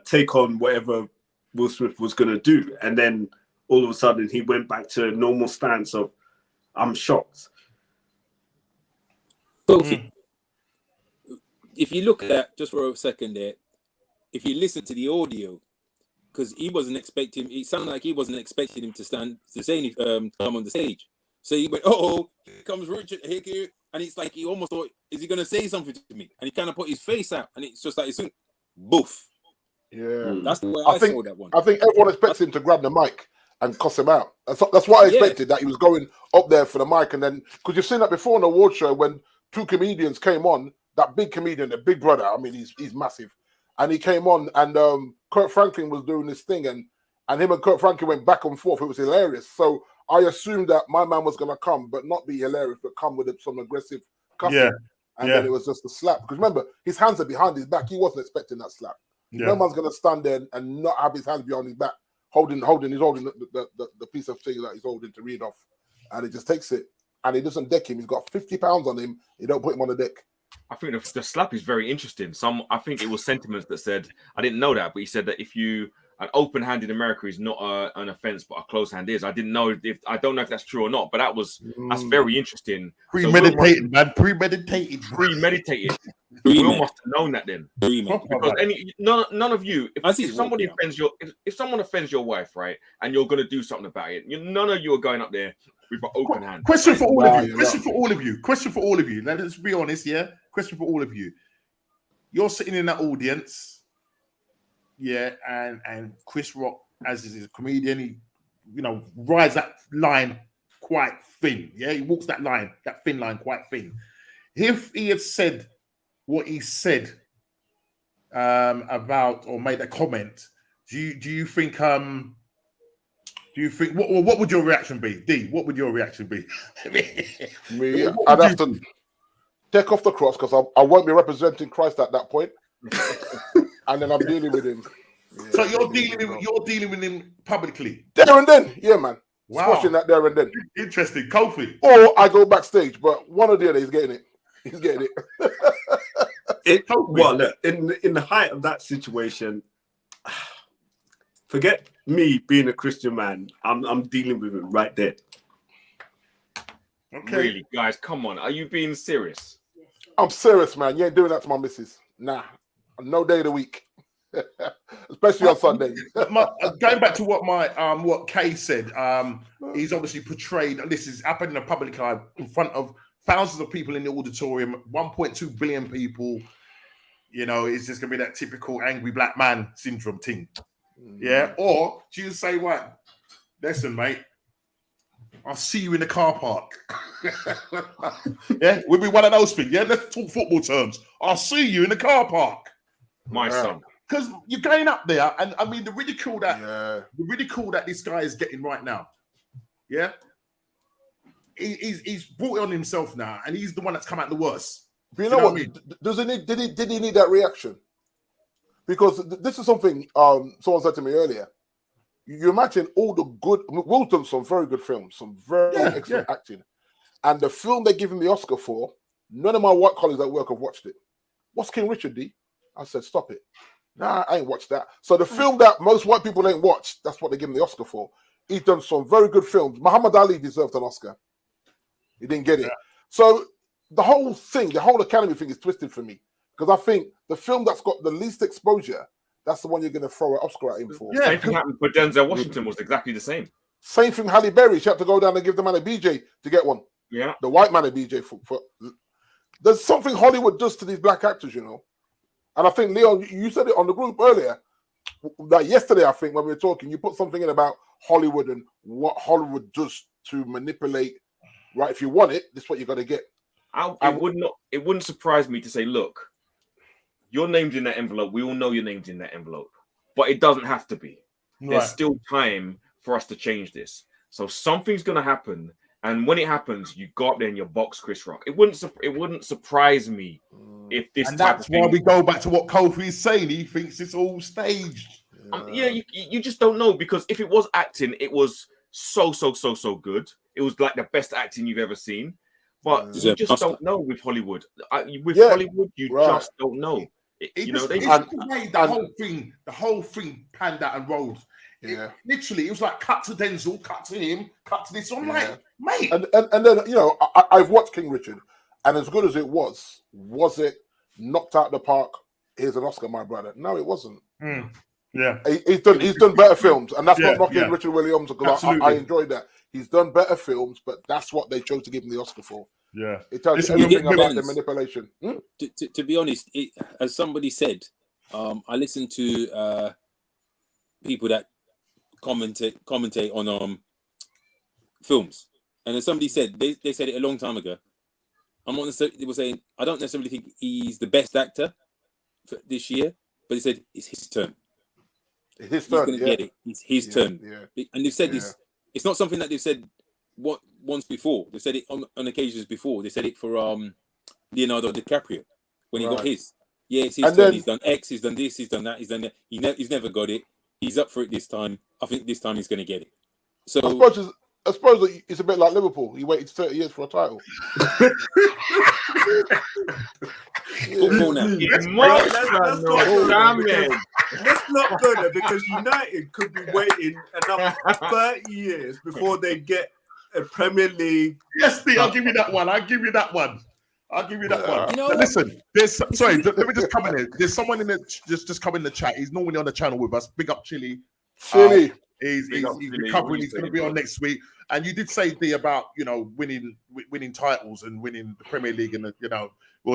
[SPEAKER 2] take on whatever Will Smith was going to do. And then all of a sudden he went back to a normal stance of, I'm shocked.
[SPEAKER 3] Kofi, if you look at that just for a second there, if you listen to the audio, because he wasn't expecting, it sounded like he wasn't expecting him to come on the stage. So he went, here comes Richard Hickey, and it's like he almost thought, is he going to say something to me? And he kind of put his face out, and it's just like, it's boof.
[SPEAKER 5] Yeah,
[SPEAKER 3] that's the way I saw that one.
[SPEAKER 5] I think everyone expects him to grab the mic and cuss him out. That's what I expected, that he was going up there for the mic, and then, because you've seen that before on the award show when two comedians came on, that big comedian, the big brother, I mean, he's massive. And he came on, and Kurt Franklin was doing this thing, and him and Kurt Franklin went back and forth. It was hilarious. So I assumed that my man was going to come, but not be hilarious, but come with some aggressive cussing. And then it was just a slap. Because remember, his hands are behind his back. He wasn't expecting that slap. No man's going to stand there and not have his hands behind his back, holding the piece of thing that he's holding to read off. And he just takes it. And he doesn't deck him. He's got 50 pounds on him. He don't put him on the deck.
[SPEAKER 4] I think the slap is very interesting. I think it was sentiments that said, I didn't know that, but he said that if an open hand in America is not an offense, but a closed hand is. I don't know if that's true or not, but that's very interesting.
[SPEAKER 1] Premeditated, man. Premeditated.
[SPEAKER 4] Will must have known that then. Because none of you, if someone offends your wife, right, and you're going to do something about it, none of you are going up there with an open hand.
[SPEAKER 1] Question for all of you. Question for all of you. Let's be honest, yeah? Question for all of you. You're sitting in that audience, yeah, and Chris Rock, as is a comedian, he, rides that line quite thin, yeah? He walks that thin line quite thin. If he had said what he said about, or made a comment, do you think what would your reaction be? D, what would your reaction be?
[SPEAKER 5] I'd have to take off the cross, because I won't be representing Christ at that point. And then I'm dealing with him. Yeah,
[SPEAKER 1] so you're dealing with him publicly?
[SPEAKER 5] There and then, yeah, man.
[SPEAKER 1] Wow.
[SPEAKER 5] Squashing that there and then.
[SPEAKER 1] Interesting. Kofi.
[SPEAKER 5] Or I go backstage, but one or the other, he's getting it.
[SPEAKER 2] Well, look, in the height of that situation, Forget me being a Christian man. I'm dealing with it right there.
[SPEAKER 1] Okay.
[SPEAKER 4] Really, guys, come on. Are you being serious?
[SPEAKER 5] I'm serious, man. You ain't doing that to my missus. Nah, no day of the week, especially on Sunday.
[SPEAKER 1] Going back to what Kay said, he's obviously portrayed. This is happened in a public eye in front of thousands of people in the auditorium, 1.2 billion people. You know, it's just gonna be that typical angry black man syndrome thing. Yeah, or do you say, what? Listen, mate, I'll see you in the car park. Yeah, we'll be one of those things. Yeah, let's talk football terms. I'll see you in the car park.
[SPEAKER 4] My son.
[SPEAKER 1] Because you're going up there, and I mean the ridicule that this guy is getting right now. Yeah, he's brought it on himself now, and he's the one that's come out the worst.
[SPEAKER 5] But you know what? I mean? Did he need that reaction? Because this is something someone said to me earlier. You imagine all the good. Will's done some very good films, some very excellent acting, and the film they give him the Oscar for, none of my white colleagues at work have watched it. What's King Richard, D? I said, stop it. Nah, I ain't watched that. So the film that most white people ain't watched, that's what they give him the Oscar for. He's done some very good films. Muhammad Ali deserved an Oscar. He didn't get it. So the whole thing, the whole Academy thing is twisted for me. Because I think the film that's got the least exposure, that's the one you're going to throw an Oscar at him for.
[SPEAKER 4] Yeah, same thing happened, but Denzel Washington was exactly the same.
[SPEAKER 5] Same thing, Halle Berry. She had to go down and give the man a BJ to get one.
[SPEAKER 4] Yeah.
[SPEAKER 5] The white man a BJ for. There's something Hollywood does to these black actors, you know. And I think, Leon, you said it on the group earlier. Like yesterday, I think, when we were talking, you put something in about Hollywood and what Hollywood does to manipulate. Right, if you want it, this is what you got to get.
[SPEAKER 4] It wouldn't surprise me to say, look, your name's in that envelope. We all know your name's in that envelope, but it doesn't have to be. Right. There's still time for us to change this. So something's going to happen, and when it happens, you go up there and you box Chris Rock. It wouldn't surprise me if this. And
[SPEAKER 1] that's why we go back to what Kofi is saying. He thinks it's all staged.
[SPEAKER 4] You just don't know, because if it was acting, it was so good. It was like the best acting you've ever seen. But you just don't know with Hollywood. Hollywood, you just don't know.
[SPEAKER 1] The whole thing panned out and rolled. Yeah. Literally, it was like cut to Denzel, cut to him, cut to this. So I'm like, mate.
[SPEAKER 5] And then, you know, I've watched King Richard, and as good as it was it knocked out the park? Here's an Oscar, my brother. No, it wasn't.
[SPEAKER 1] Yeah.
[SPEAKER 5] He's done better films, and that's not knocking Richard Williams, because I enjoyed that. He's done better films, but that's what they chose to give him the Oscar for.
[SPEAKER 1] Yeah.
[SPEAKER 5] It tells you everything about the manipulation.
[SPEAKER 3] To be honest, as somebody said, I listened to people that commentate on films, and as somebody said, they said it a long time ago. I'm not necessarily, they were saying, I don't necessarily think he's the best actor for this year, but he said it's his turn.
[SPEAKER 5] He's going
[SPEAKER 3] to get it. It's his turn. Yeah. And they've said this. It's not something that they've said once before. They said it on occasions before. They said it for Leonardo DiCaprio when he got his. Yeah, it's his turn. Then, he's done X. He's done this. He's done that. He's done that. He's never got it. He's up for it this time. I think this time he's going to get it. So
[SPEAKER 5] I suppose it's a bit like Liverpool. He waited 30 years for a title.
[SPEAKER 3] Football now.
[SPEAKER 2] Let's not go there, because United could be waiting another 30 years before they get a Premier League.
[SPEAKER 1] Yes, Steve, I'll give you that one. You know, listen, let me just come in here. There's someone in the just come in the chat. He's normally on the channel with us. Big up Chili. He's recovering. He's going to be on next week. And you did say, D, about, you know, winning titles and winning the Premier League, and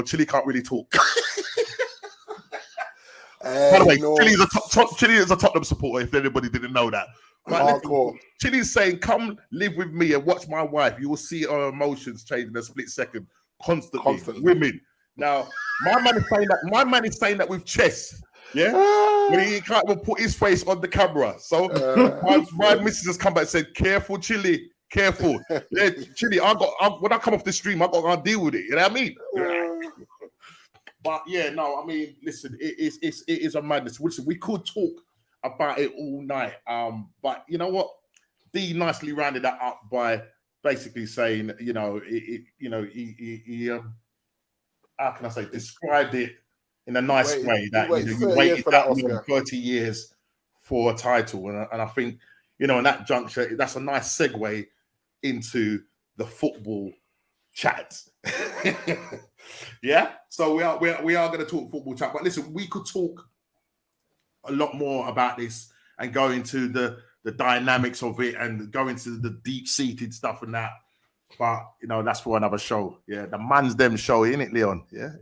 [SPEAKER 1] Chili can't really talk. By the way, Chili is a Tottenham supporter, if anybody didn't know that.
[SPEAKER 5] Hardcore.
[SPEAKER 1] Chili's saying, come live with me and watch my wife. You will see her emotions change in a split second. Constantly. Women. Now, my man is saying that with chess. Yeah, when he can't even put his face on the camera. So my missus has come back and said, "Careful, Chili, careful." Yeah, Chili, when I come off the stream, I got to deal with it. You know what I mean? But yeah, no, I mean, listen, it is a madness. Listen, we could talk about it all night. But you know what? D nicely rounded that up by basically saying, he how can I say, described it in a nice way, that you waited that long, 30 years for a title. And I think, in that juncture, that's a nice segue into the football chat. Yeah. So we are going to talk football chat. But listen, we could talk a lot more about this and go into the dynamics of it and go into the deep-seated stuff and that. But, that's for another show. Yeah, the man's them show, isn't it, Leon? Yeah.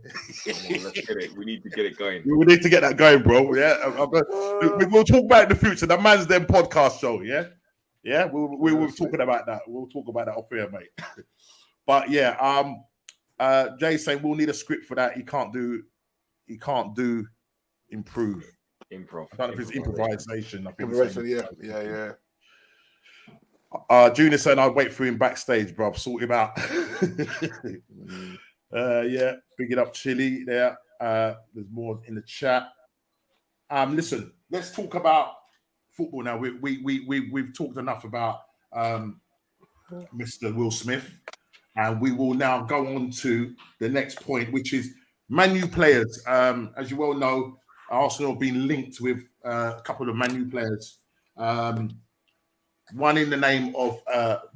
[SPEAKER 4] Come on, let's get it. We need to get it going.
[SPEAKER 1] We need to get that going, bro. Yeah. We'll talk about it in the future. The man's them podcast show, yeah? Yeah, we were talking about that. We'll talk about that off here, mate. But, yeah, Jay's saying we'll need a script for that. He can't do improv.
[SPEAKER 4] Improv.
[SPEAKER 1] I don't know if it's improvisation. I think
[SPEAKER 5] Improvisation, yeah.
[SPEAKER 1] Junior saying I'll wait for him backstage, bro. Sort him out. Yeah, big it up, Chili. There. There's more in the chat. Listen, let's talk about football now. We've talked enough about Mr. Will Smith, and we will now go on to the next point, which is Man U players. As you well know, Arsenal have been linked with a couple of Man U players. One in the name of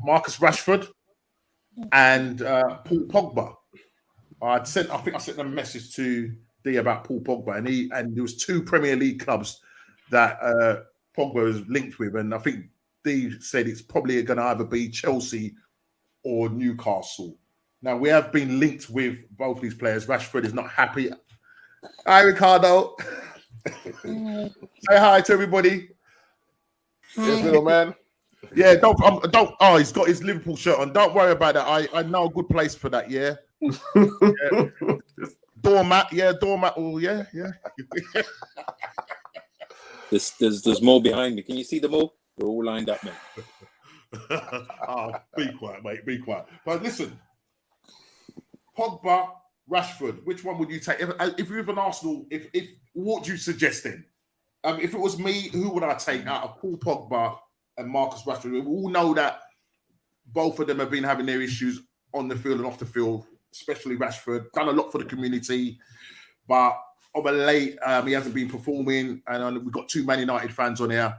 [SPEAKER 1] Marcus Rashford and Paul Pogba. I think I sent a message to D about Paul Pogba, and there was 2 Premier League clubs that Pogba was linked with, and I think D said it's probably going to either be Chelsea or Newcastle. Now we have been linked with both these players. Rashford is not happy. Hi, Ricardo. Say hi to everybody.
[SPEAKER 5] Yes, little man.
[SPEAKER 1] Yeah, don't. Oh, he's got his Liverpool shirt on. Don't worry about that. I know a good place for that. Yeah. Doormat. Yeah, doormat. Oh, yeah.
[SPEAKER 3] There's more behind me. Can you see them all? They're all lined up, mate.
[SPEAKER 1] Oh, be quiet, mate. Be quiet. But listen, Pogba, Rashford. Which one would you take? If you're an Arsenal, if what would you suggest then? If it was me, who would I take out of Paul Pogba and Marcus Rashford? We all know that both of them have been having their issues on the field and off the field, especially Rashford. Done a lot for the community, but of a late, he hasn't been performing. And we've got 2 Man United fans on here.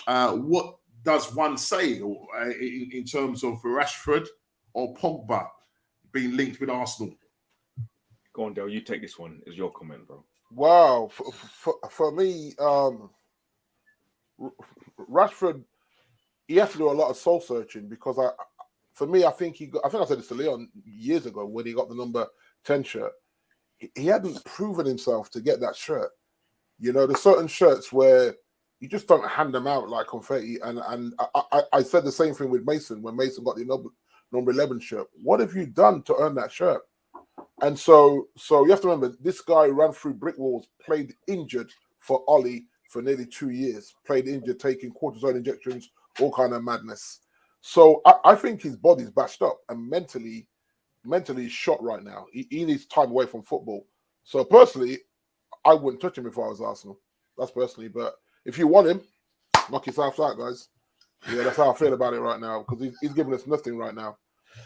[SPEAKER 1] What does one say in terms of Rashford or Pogba being linked with Arsenal?
[SPEAKER 4] Go on, Dale. You take this one. It's your comment, bro.
[SPEAKER 5] Wow, for me, Rashford, he has to do a lot of soul searching because I think I said this to Leon years ago when he got the number 10 shirt. He hadn't proven himself to get that shirt. There's certain shirts where you just don't hand them out like confetti. And I said the same thing with Mason when Mason got the number 11 shirt. What have you done to earn that shirt? And so you have to remember, this guy ran through brick walls, played injured for Ollie for nearly 2 years, played injured, taking cortisone injections, all kind of madness. So I think his body's bashed up and mentally he's shot right now. He needs time away from football. So personally, I wouldn't touch him if I was Arsenal. That's personally. But if you want him, knock yourself out, guys. Yeah, that's how I feel about it right now because he's giving us nothing right now.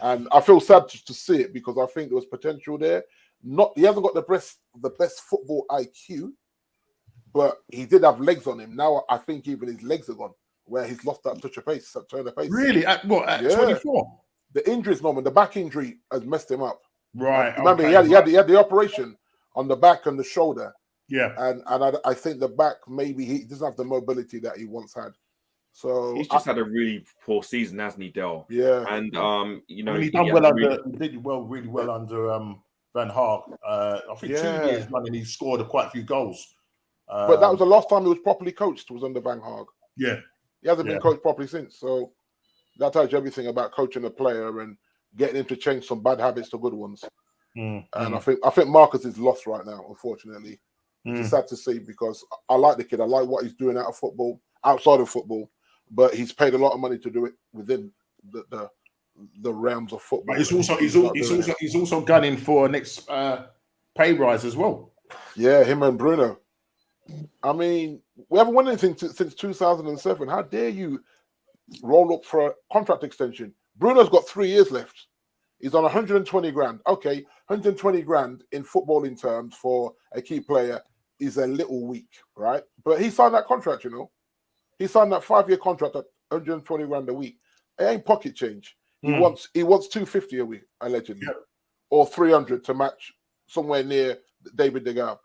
[SPEAKER 5] And I feel sad to see it because I think there was potential there. He hasn't got the best football IQ, but he did have legs on him. Now I think even his legs are gone, where he's lost that touch of pace, that turn of pace.
[SPEAKER 1] Really? At 24?
[SPEAKER 5] The injuries, the back injury has messed him up.
[SPEAKER 1] Right.
[SPEAKER 5] Remember,
[SPEAKER 1] okay.
[SPEAKER 5] he had the operation on the back and the shoulder.
[SPEAKER 1] Yeah.
[SPEAKER 5] And I think the back, maybe he doesn't have the mobility that he once had. So
[SPEAKER 4] he's just had a really poor season, hasn't he, Del?
[SPEAKER 5] Yeah.
[SPEAKER 4] And he
[SPEAKER 1] did really well under Van Gaal. I think 2 years running, he scored quite a few goals.
[SPEAKER 5] But that was the last time he was properly coached, was under Van Gaal.
[SPEAKER 1] Yeah.
[SPEAKER 5] He hasn't been coached properly since. So that tells you everything about coaching a player and getting him to change some bad habits to good ones. And I think Marcus is lost right now, unfortunately. It's sad to see because I like the kid. I like what he's doing outside of football. But he's paid a lot of money to do it within the realms of football.
[SPEAKER 1] But he's also gunning for a next pay rise as well.
[SPEAKER 5] Yeah, him and Bruno. I mean, we haven't won anything since 2007. How dare you roll up for a contract extension? Bruno's got 3 years left. He's on 120 grand. Okay, 120 grand in footballing terms for a key player is a little weak, right? But he signed that contract, He signed that 5-year contract at 120 grand a week. It ain't pocket change. He wants 250 a week, allegedly, or 300 to match somewhere near David De Gea.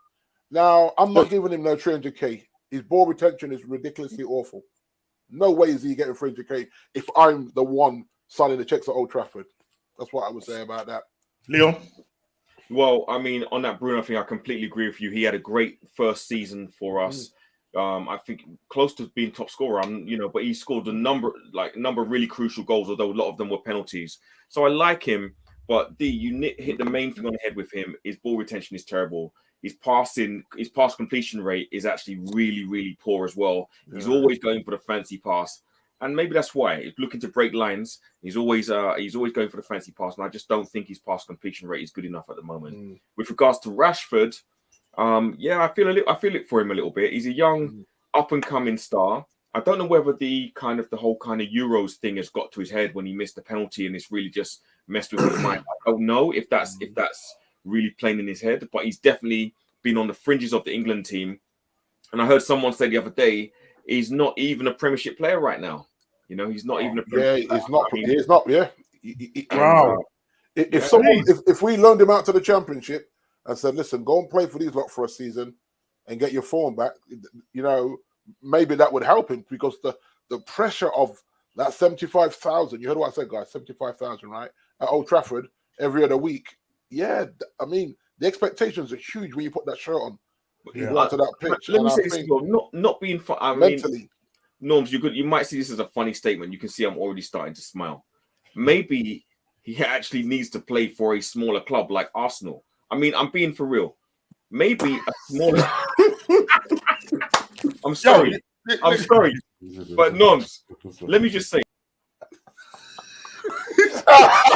[SPEAKER 5] Now, I'm not giving him no 300k. His ball retention is ridiculously awful. No way is he getting 300k if I'm the one signing the checks at Old Trafford. That's what I would say about that.
[SPEAKER 1] Leon?
[SPEAKER 4] Well, I mean, on that Bruno thing, I completely agree with you. He had a great first season for us. I think close to being top scorer, but he scored a number of really crucial goals, although a lot of them were penalties. So I like him, but you hit the main thing on the head with him. His ball retention is terrible. His pass completion rate is actually really, really poor as well. Yeah. He's always going for the fancy pass. And maybe that's why he's looking to break lines. He's always going for the fancy pass, and I just don't think his pass completion rate is good enough at the moment. With regards to Rashford, I feel it for him a little bit. He's a young, up and coming star. I don't know whether the whole kind of Euros thing has got to his head when he missed the penalty, and it's really just messed with his mind. I don't know if that's really playing in his head, but he's definitely been on the fringes of the England team. And I heard someone say the other day, he's not even a Premiership player right now. He's not even a Premiership player.
[SPEAKER 5] He's not. Yeah. Wow. If we loaned him out to the Championship and said, listen, go and play for these lot for a season and get your form back, maybe that would help him, because the pressure of that 75,000, you heard what I said, guys, 75,000, right? At Old Trafford every other week. Yeah, I mean, the expectations are huge when you put that shirt on. You go to that pitch.
[SPEAKER 4] Let me say this, not being fun. Mentally. Norms, you might see this as a funny statement. You can see I'm already starting to smile. Maybe he actually needs to play for a smaller club like Arsenal. I mean, I'm being for real. Maybe a smaller... I'm sorry, but Norms, let me just say.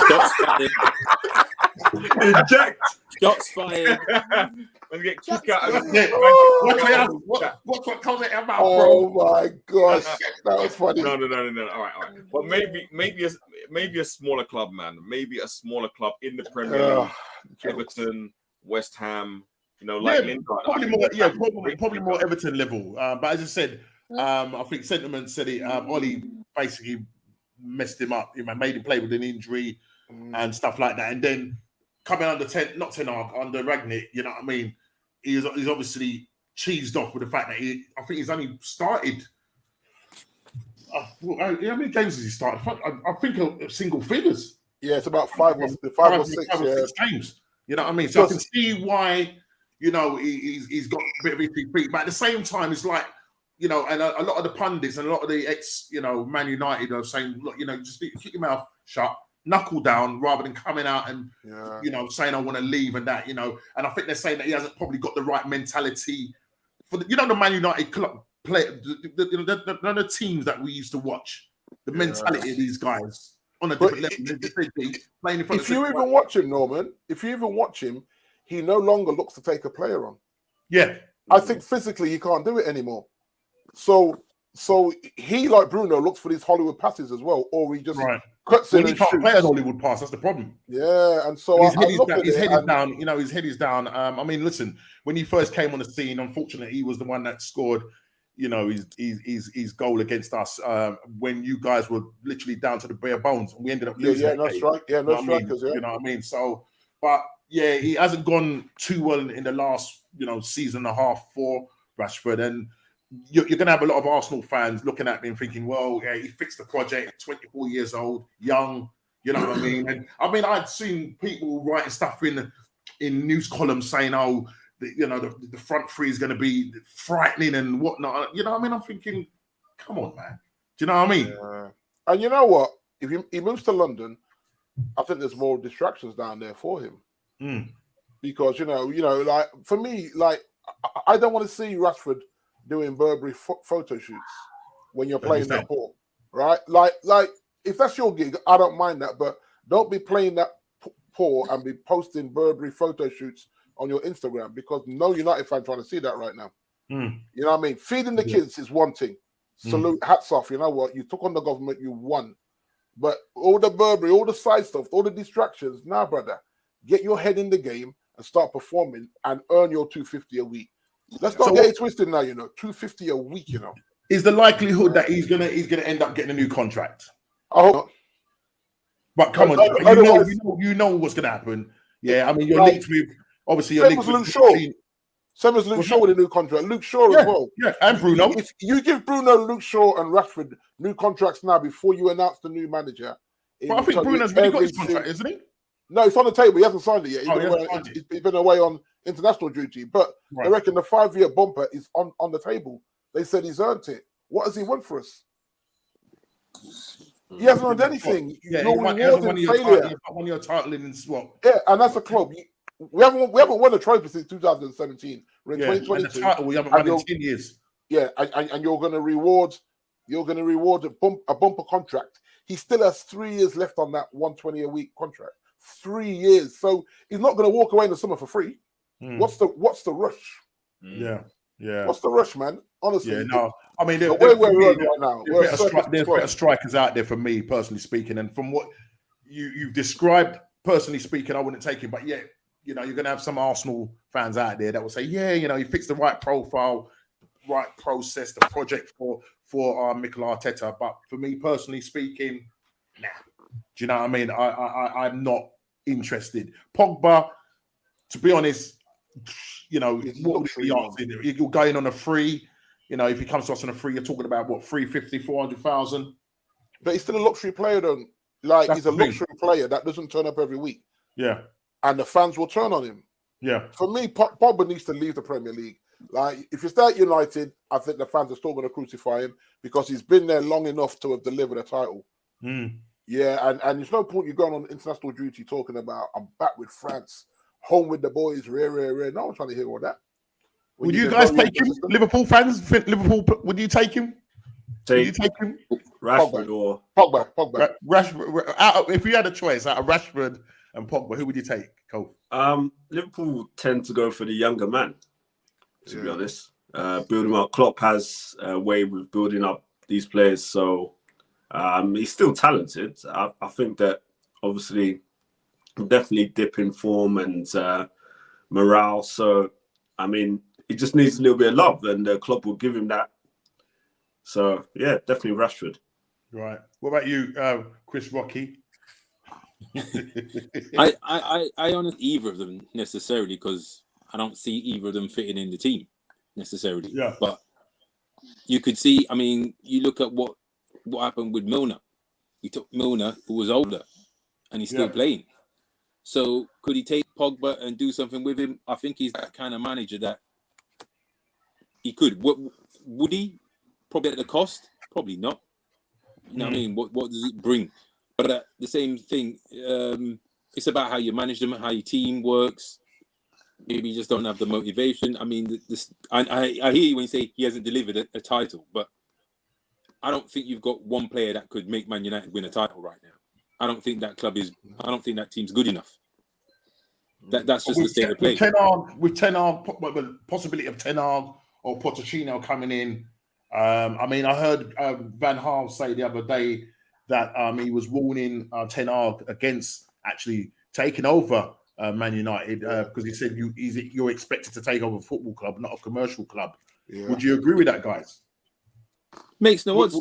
[SPEAKER 3] Shots fired.
[SPEAKER 2] Eject.
[SPEAKER 3] Shots fired.
[SPEAKER 4] Let's get kicked out.
[SPEAKER 1] What comes out of mouth,
[SPEAKER 5] bro? Oh my gosh, that was funny.
[SPEAKER 4] No. All right. But maybe a smaller club, man. Maybe a smaller club in the Premier League. Everton, West Ham. Lingard.
[SPEAKER 1] Probably more Everton level. But as I said, I think Sentiment said it. Ollie basically messed him up. He made him play with an injury and stuff like that. And then coming under under Ragnick, you know what I mean? He's obviously cheesed off with the fact that I think he's only started. How many games has he started? I think of single figures.
[SPEAKER 5] Yeah, it's about five or six
[SPEAKER 1] games. You know what I mean? So I can see why. He's got a bit of itchy feet, but at the same time, it's like, and a lot of the pundits and a lot of the Man United are saying, look, just keep your mouth shut, knuckle down, rather than coming out and, saying I want to leave and that, and I think they're saying that he hasn't probably got the right mentality for the Man United club play, the teams that we used to watch, the mentality of these guys on a different level. Playing in front
[SPEAKER 5] if you even watch him, Norman, he no longer looks to take a player on.
[SPEAKER 1] Yeah.
[SPEAKER 5] I think physically he can't do it anymore. So he, like Bruno, looks for these Hollywood passes as well, or he just cuts in and
[SPEAKER 1] he can't play a Hollywood pass. That's the problem.
[SPEAKER 5] Yeah, and so
[SPEAKER 1] his head is down. His head is down. I mean, listen, when he first came on the scene, unfortunately, he was the one that scored, his goal against us when you guys were literally down to the bare bones, and we ended up losing.
[SPEAKER 5] No strikers.
[SPEAKER 1] You know what I mean? So, but yeah, he hasn't gone too well in the last, season and a half for Rashford. And you're going to have a lot of Arsenal fans looking at me and thinking, well, yeah, he fixed the project, 24 years old, young, you know what I mean? And I mean, I'd seen people writing stuff in news columns saying, oh, the front three is going to be frightening and whatnot. You know what I mean? I'm thinking, come on, man. Do you know what I mean?
[SPEAKER 5] Yeah. And you know what? If he moves to London, I think there's more distractions down there for him. Because like for me, like I don't want to see Rashford doing Burberry photo shoots when you're playing that ball, right? Like if that's your gig, I don't mind that, but don't be playing that poor and be posting Burberry photo shoots on your Instagram, because no United fan trying to see that right now. You know what I mean? Feeding the kids is one thing. Salute, hats off. You know what? You took on the government, you won. But all the Burberry, all the side stuff, all the distractions, nah, brother. Get your head in the game and start performing and earn your $250 a week. Let's not get it twisted now, $250 a week,
[SPEAKER 1] is the likelihood that he's gonna end up getting a new contract?
[SPEAKER 5] I hope not.
[SPEAKER 1] But come on, you know what's gonna happen. Yeah, I mean, you're linked with obviously you're linked with
[SPEAKER 5] Luke Shaw. Same as Luke Shaw with a new contract. Luke Shaw as well.
[SPEAKER 1] Yeah, and Bruno.
[SPEAKER 5] If you give Bruno, Luke Shaw, and Rashford new contracts now before you announce the new manager.
[SPEAKER 1] But I think Bruno's already got his contract, isn't he?
[SPEAKER 5] No, it's on the table. He hasn't signed it yet. He's been away on international duty. But I reckon the 5-year bumper is on the table. They said he's earned it. What has he won for us? He hasn't earned anything.
[SPEAKER 1] Yeah, he won your title in swap.
[SPEAKER 5] Yeah, and that's a club. We haven't won a trophy since 2017. We're in 2022.
[SPEAKER 1] And the title we haven't won in 10 years.
[SPEAKER 5] Yeah, and you're going to reward a bumper contract. He still has 3 years left on that 120 a week contract. 3 years, so he's not going to walk away in the summer for free. What's the rush?
[SPEAKER 1] Yeah.
[SPEAKER 5] What's the rush, man? Honestly,
[SPEAKER 1] yeah, no. I mean,
[SPEAKER 5] we're right now.
[SPEAKER 1] There's better strikers out there for me, personally speaking, and from what you've described, personally speaking, I wouldn't take him. But yeah, you're going to have some Arsenal fans out there that will say, yeah, he fits the right profile, right process, the project for Mikel Arteta. But for me, personally speaking, nah. Do you know what I mean? I'm not interested. Pogba, to be honest, what would be asking? You're going on a free. If he comes to us on a free, you're talking about what, 350, 400,000.
[SPEAKER 5] But he's still a luxury player, though. Like, he's a luxury player that doesn't turn up every week.
[SPEAKER 1] Yeah.
[SPEAKER 5] And the fans will turn on him.
[SPEAKER 1] Yeah.
[SPEAKER 5] For me, Pogba needs to leave the Premier League. Like, if you start United, I think the fans are still going to crucify him because he's been there long enough to have delivered a title. Yeah, and there's no point you going on international duty talking about, I'm back with France, home with the boys, rare. No one's trying to hear all that.
[SPEAKER 1] Would you guys take him? Liverpool fans, Liverpool, would you take him? Would you take him?
[SPEAKER 2] Rashford or
[SPEAKER 5] Pogba.
[SPEAKER 1] Rashford. If you had a choice out of Rashford and Pogba, who would you take, Cole?
[SPEAKER 2] Liverpool tend to go for the younger man, to be honest. Build him up. Klopp has a way with building up these players, so he's still talented. I think that obviously definitely dip in form and morale. So, I mean, he just needs a little bit of love, and the club will give him that. So, yeah, definitely Rashford.
[SPEAKER 1] Right. What about you, Chris Rocky?
[SPEAKER 3] I honestly either of them necessarily because I don't see either of them fitting in the team necessarily.
[SPEAKER 1] Yeah.
[SPEAKER 3] But you could see, I mean, you look at what happened with Milner. He took Milner, who was older, and he's still playing. So could he take Pogba and do something with him? I think he's that kind of manager that he could. Would he? Probably at the cost? Probably not. You know what I mean? What does it bring? But the same thing, it's about how you manage them, how your team works. Maybe you just don't have the motivation. I mean, I hear you when you say he hasn't delivered a title, but I don't think you've got one player that could make Man United win a title right now. I don't think that that team's good enough. That's just the state of play.
[SPEAKER 1] With Ten Hag, possibility of Ten Hag or Pochettino coming in. I mean, I heard Van Gaal say the other day that he was warning Ten Hag against actually taking over Man United because he said you're expected to take over a football club, not a commercial club. Yeah. Would you agree with that, guys?
[SPEAKER 3] Makes no odds.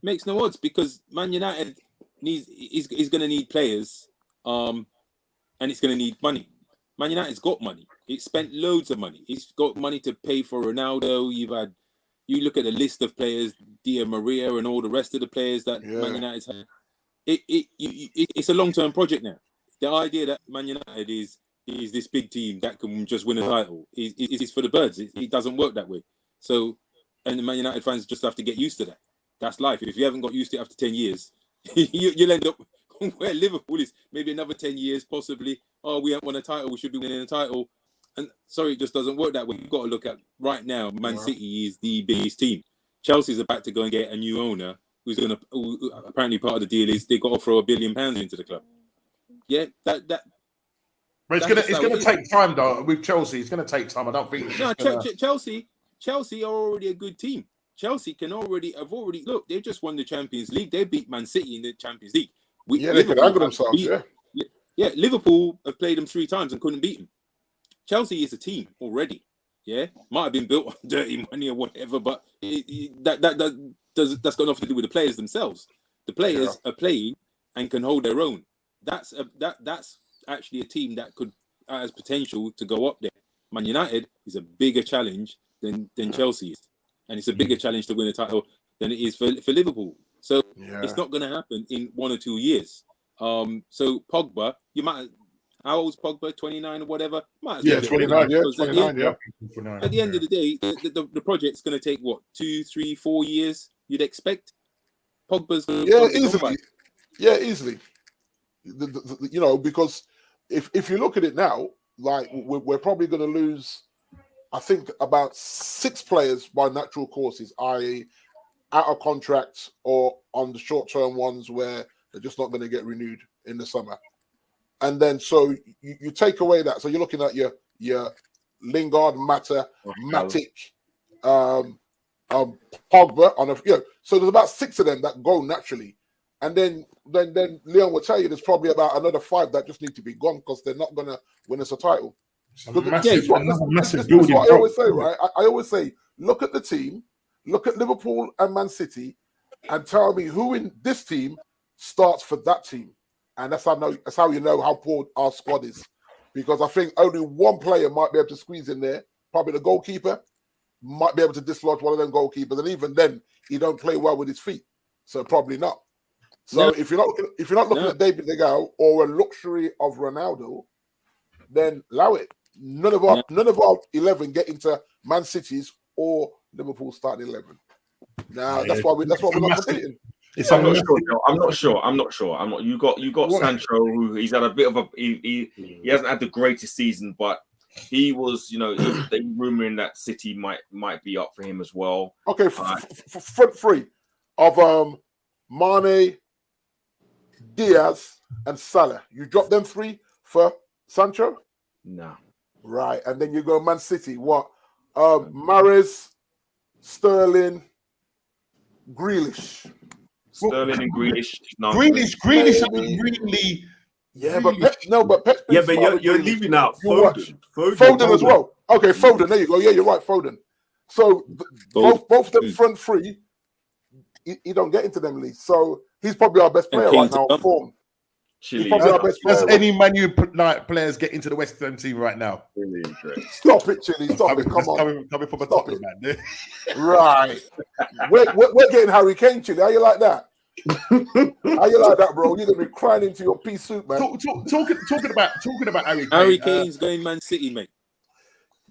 [SPEAKER 3] Makes no odds because Man United is going to need players, and it's going to need money. Man United's got money. It's spent loads of money. It's got money to pay for Ronaldo. You look at the list of players, Di Maria and all the rest of the players that Man United's had. It's a long-term project now. The idea that Man United is this big team that can just win a title is for the birds. It doesn't work that way. So, and the Man United fans just have to get used to that. That's life. If you haven't got used to it after 10 years, you'll end up where Liverpool is. Maybe another 10 years, possibly. Oh, we haven't won a title. We should be winning a title. And sorry, it just doesn't work that way. You've got to look at right now. Man City is the biggest team. Chelsea's about to go and get a new owner who's going to. Apparently, part of the deal is they've got to throw £1 billion into the club. Yeah, that. But
[SPEAKER 1] it's going to take time, though. With Chelsea, it's going to take time. I don't think.
[SPEAKER 3] No, Chelsea are already a good team. Chelsea have already look. They just won the Champions League. They beat Man City in the Champions League.
[SPEAKER 5] They could angle themselves.
[SPEAKER 3] Yeah, Liverpool have played them 3 times and couldn't beat them. Chelsea is a team already. Yeah, might have been built on dirty money or whatever, but that's got nothing to do with the players themselves. The players are playing and can hold their own. That's actually a team that has potential to go up there. Man United is a bigger challenge than Chelsea is, and it's a bigger challenge to win a title than it is for Liverpool. So it's not going to happen in 1 or 2 years. So Pogba, you might. How old's Pogba? 29 or whatever. Might as well
[SPEAKER 5] 29. Yeah, 29.
[SPEAKER 3] At the end of the day, the project's going to take what 2, 3, 4 years. You'd expect. Pogba's
[SPEAKER 5] easily. Yeah, easily. You know, because if you look at it now, like we're probably going to lose, I think, about 6 players by natural causes, i.e., out of contract or on the short-term ones where they're just not going to get renewed in the summer. And then so you take away that. So you're looking at your Lingard, Matic, Pogba on a so there's about 6 of them that go naturally. And then Leon will tell you there's probably about another 5 that just need to be gone because they're not gonna win us a title. That's what I always say, right? I always say, look at the team, look at Liverpool and Man City, and tell me who in this team starts for that team. And that's how you know how poor our squad is. Because I think only one player might be able to squeeze in there. Probably the goalkeeper might be able to dislodge one of them goalkeepers. And even then, he don't play well with his feet. So probably not. So if you're not looking at David De Gea or a luxury of Ronaldo, then allow it. None of our 11 get into Man City's or Liverpool starting 11. Now that's why we're not competing.
[SPEAKER 4] I'm not sure. You got Sancho, who he's had a bit of he hasn't had the greatest season, but he was, they rumoring that City might be up for him as well.
[SPEAKER 5] Okay, front 3 of Mane, Diaz, and Salah. You drop them 3 for Sancho?
[SPEAKER 4] No.
[SPEAKER 5] Right, and then you go Man City. What? Mahrez, Sterling, Grealish.
[SPEAKER 4] Sterling and Grealish.
[SPEAKER 1] Grealish really.
[SPEAKER 5] Yeah, but Pep's
[SPEAKER 2] you're leaving out
[SPEAKER 5] Foden as well. Okay, Foden. There you go. Yeah, you're right, Foden. So both them front 3, he don't get into them leagues. So he's probably our best player right now on form. He's probably our best player.
[SPEAKER 1] Does any Man U players get into the West Ham team right now?
[SPEAKER 4] Really interesting.
[SPEAKER 5] Stop it, Chilly. Stop it. Come on.
[SPEAKER 1] Coming from a Tottenham man.
[SPEAKER 5] Right. We're getting Harry Kane, Chilly. How you like that? How you like that, bro? You're gonna be crying into your pea soup, man.
[SPEAKER 1] Talking about Harry Kane.
[SPEAKER 3] Harry Kane's going Man City, mate.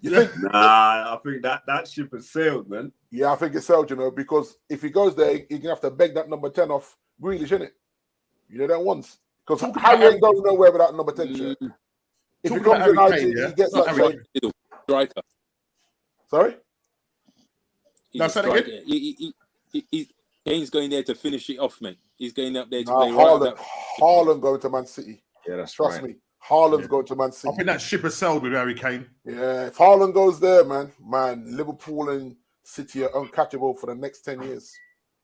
[SPEAKER 5] You think?
[SPEAKER 2] Nah, I think that ship has sailed, man.
[SPEAKER 5] Yeah, I think it's sailed, because if he goes there, he's gonna have to beg that number 10 off Grealish, innit? You know that once. Because Harry ain't going nowhere without number 10 shirt. If he comes to United, he gets that shirt.
[SPEAKER 3] Striker.
[SPEAKER 5] Sorry?
[SPEAKER 3] No, say that again. Kane's going there to finish it off, mate. He's going up there to play right.
[SPEAKER 5] Haaland going to Man City.
[SPEAKER 4] Yeah, that's
[SPEAKER 5] Trust me. Haaland's going to Man City.
[SPEAKER 1] I think that ship has sailed with Harry Kane.
[SPEAKER 5] Yeah, if Haaland goes there, man, Liverpool and City are uncatchable for the next 10 years.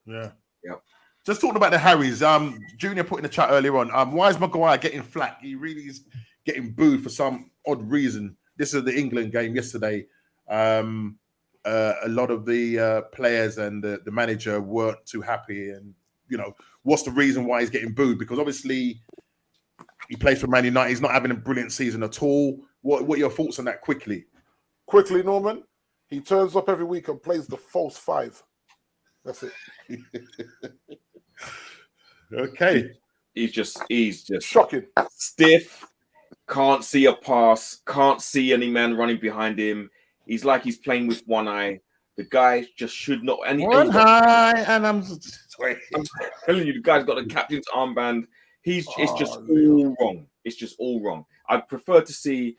[SPEAKER 1] Yeah. Just talking about the Harrys, Junior put in the chat earlier on, why is Maguire getting flack? He really is getting booed for some odd reason. This is the England game yesterday. A lot of the players and the manager weren't too happy. And, what's the reason why he's getting booed? Because obviously he plays for Man United. He's not having a brilliant season at all. What are your thoughts on that quickly?
[SPEAKER 5] Quickly, Norman. He turns up every week and plays the false 5. That's it.
[SPEAKER 4] Okay. He's just
[SPEAKER 5] shocking.
[SPEAKER 4] Stiff. Can't see a pass. Can't see any man running behind him. He's like he's playing with one eye. The guy just should not.
[SPEAKER 1] One eye, and I'm
[SPEAKER 4] telling you, the guy's got the captain's armband. It's just all wrong. It's just all wrong. I'd prefer to see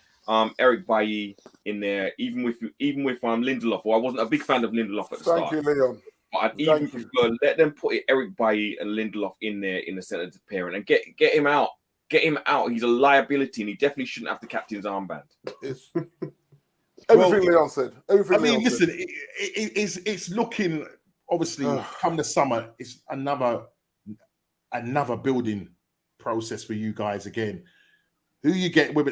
[SPEAKER 4] Eric Bailly in there, even with Lindelof. Well, I wasn't a big fan of Lindelof at the start.
[SPEAKER 5] Thank you, Leon.
[SPEAKER 4] But I'd even prefer let them put Eric Bailly and Lindelof in there in the centre of the pairing and get him out. Get him out. He's a liability, and he definitely shouldn't have the captain's armband.
[SPEAKER 5] Everything Leon said.
[SPEAKER 1] Listen, it's looking obviously come the summer. It's another building process for you guys again. Who you get with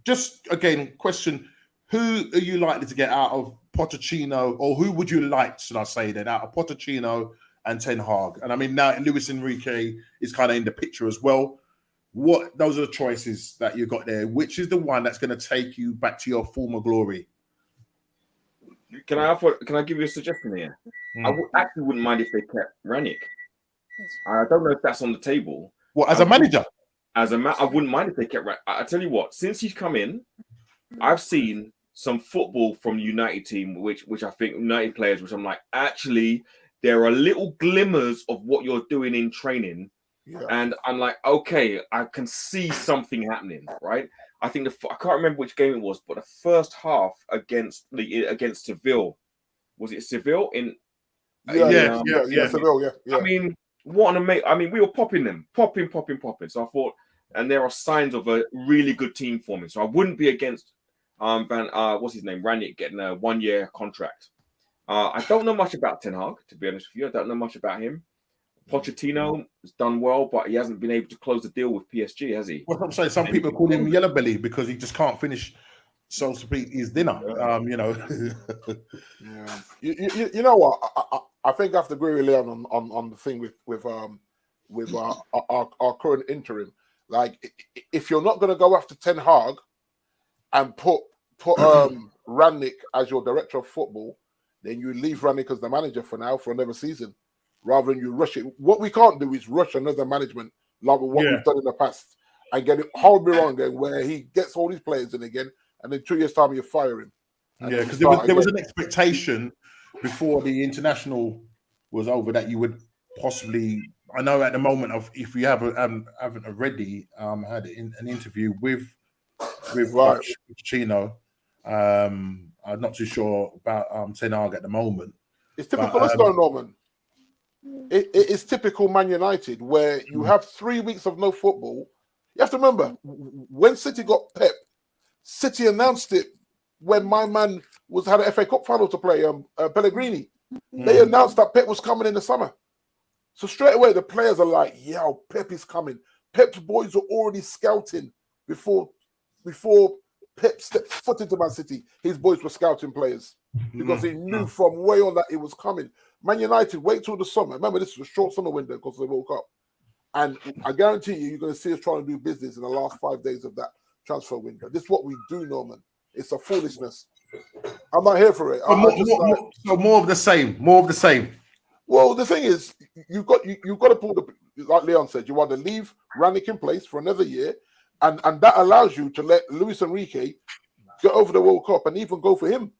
[SPEAKER 1] just again question. who are you likely to get out of Pochettino, or who would you like, should I say, then, out of Pochettino and Ten Hag? And I mean, now Luis Enrique is kind of in the picture as well. Those are the choices that you got there. Which is the one that's going to take you back to your former glory?
[SPEAKER 4] Can I give you a suggestion here? I actually wouldn't mind if they kept Ranić. I don't know if that's on the table.
[SPEAKER 1] What, as a manager?
[SPEAKER 4] I wouldn't mind if they kept Ranić. I tell you what, since he's come in, I've seen some football from the United team, which I think United players, which I'm like, actually, there are little glimmers of what you're doing in training. Yeah. And I'm like, okay, I can see something happening, right? I think I can't remember which game it was, but the first half against Seville, was it Seville in?
[SPEAKER 5] Yeah, Seville, yeah.
[SPEAKER 4] I mean, what an amazing! I mean, we were popping them, popping. So I thought, and there are signs of a really good team forming. So I wouldn't be against what's his name, Ranić, getting a 1-year contract. I don't know much about Ten Hag, to be honest with you. I don't know much about him. Pochettino has done well, but he hasn't been able to close the deal with PSG, has he?
[SPEAKER 1] Well, I'm saying some people call him Yellow Belly because he just can't finish, so to speak, his dinner. You know.
[SPEAKER 5] Yeah. You know what? I think I have to agree with Leon on the thing with our current interim. Like, if you're not going to go after Ten Hag and put Ranić as your director of football, then you leave Ranić as the manager for now for another season, rather than you rush it. What we can't do is rush another management like what we've done in the past and get it horribly wrong again, where he gets all these players in again, and then 2 years' time you fire him.
[SPEAKER 1] Yeah, because there was an expectation before the international was over that you would possibly. I know at the moment of if you haven't already had an interview with Pochettino. I'm not too sure about Ten Hag at the moment.
[SPEAKER 5] It's typical us though, Norman. It's typical Man United where you have 3 weeks of no football. You have to remember when City got Pep, City announced it when my man had an FA Cup final to play. Pellegrini, they announced that Pep was coming in the summer. So straight away the players are like, "Yo, Pep is coming." Pep's boys were already scouting before Pep stepped foot into Man City. His boys were scouting players because he knew from way on that it was coming. Man United, wait till the summer. Remember, this was a short summer window because of the World Cup. And I guarantee you're going to see us trying to do business in the last 5 days of that transfer window. This is what we do, Norman. It's a foolishness. I'm not here for it.
[SPEAKER 1] So more of the same. More of the same.
[SPEAKER 5] Well, the thing is, you've got to pull the, like Leon said, you want to leave Ranić in place for another year, and that allows you to let Luis Enrique get over the World Cup and even go for him.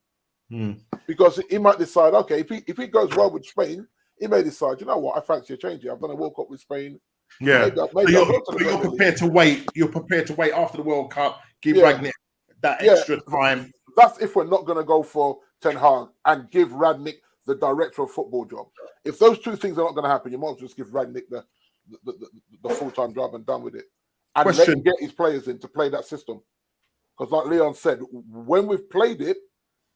[SPEAKER 5] Because he might decide, okay, if he goes well with Spain, he may decide, you know what, I fancy a change here. I've done a World Cup with Spain.
[SPEAKER 1] Yeah, maybe you're prepared to wait. You're prepared to wait after the World Cup, give Ranić that extra time.
[SPEAKER 5] That's if we're not going to go for Ten Hag and give Ranić the director of football job. If those two things are not going to happen, you might as well just give Ranić the full-time job and done with it. And let him get his players in to play that system. Because like Leon said, when we've played it,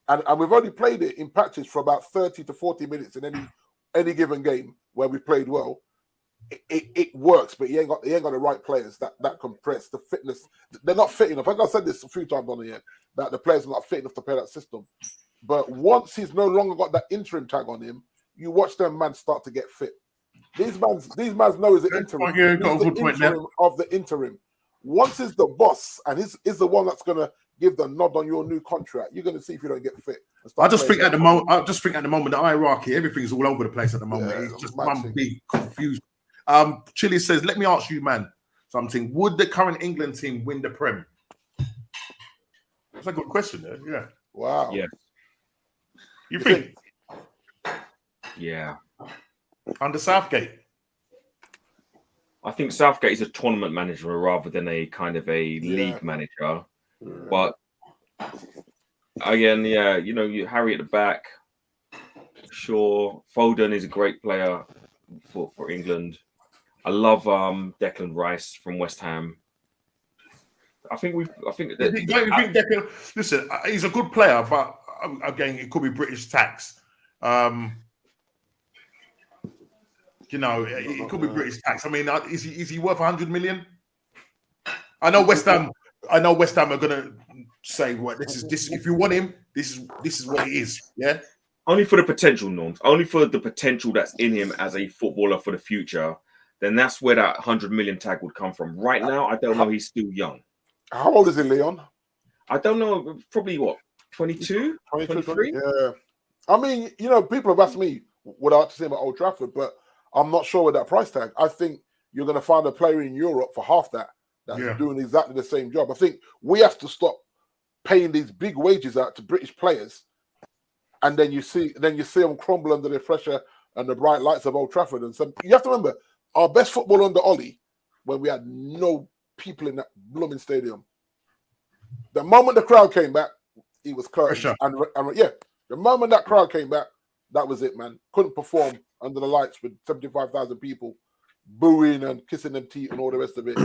[SPEAKER 5] and we've only played it in practice for about 30 to 40 minutes in any given game where we played well, it works, but he ain't got the right players that can press the fitness. They're not fit enough. Like I said this a few times on here, that the players are not fit enough to play that system. But once he's no longer got that interim tag on him, you watch them man start to get fit. These mans know he's an interim. He's the interim of the interim. Once he's the boss and he's the one that's gonna give the nod on your new contract, you're gonna see if you don't get fit.
[SPEAKER 1] I just think at the moment the hierarchy, everything's all over the place at the moment. It's just one big confusion. Chile says, let me ask you, man, something. Would the current England team win the Prem? That's a good question, there. Yeah.
[SPEAKER 5] Wow.
[SPEAKER 4] Yeah.
[SPEAKER 1] You think?
[SPEAKER 4] Yeah.
[SPEAKER 1] Under Southgate?
[SPEAKER 4] I think Southgate is a tournament manager rather than a kind of a league manager. But again, you Harry at the back. Sure, Foden is a great player for England. I love Declan Rice from West Ham.
[SPEAKER 1] Declan, listen, he's a good player, but again, it could be British tax. It could be British tax. I mean, is he worth 100 million? I know West Ham I know West Ham are gonna say what this is. If you want him, this is what it is. Yeah.
[SPEAKER 4] Only for the potential, Norms. Only for the potential that's in him as a footballer for the future. Then that's where that 100 million tag would come from. Right now, I don't know. He's still young.
[SPEAKER 5] How old is he, Leon?
[SPEAKER 4] I don't know. Probably what, 22, 23?
[SPEAKER 5] Yeah. I mean, people have asked me what I like to see him at Old Trafford, but I'm not sure with that price tag. I think you're going to find a player in Europe for half that's doing exactly the same job. I think we have to stop paying these big wages out to British players, and then you see them crumble under the pressure and the bright lights of Old Trafford. And you have to remember, our best football under Ollie, when we had no people in that blooming stadium. The moment the crowd came back, he was curtains. And the moment that crowd came back, that was it, man. Couldn't perform under the lights with 75,000 people booing and kissing them teeth and all the rest of it.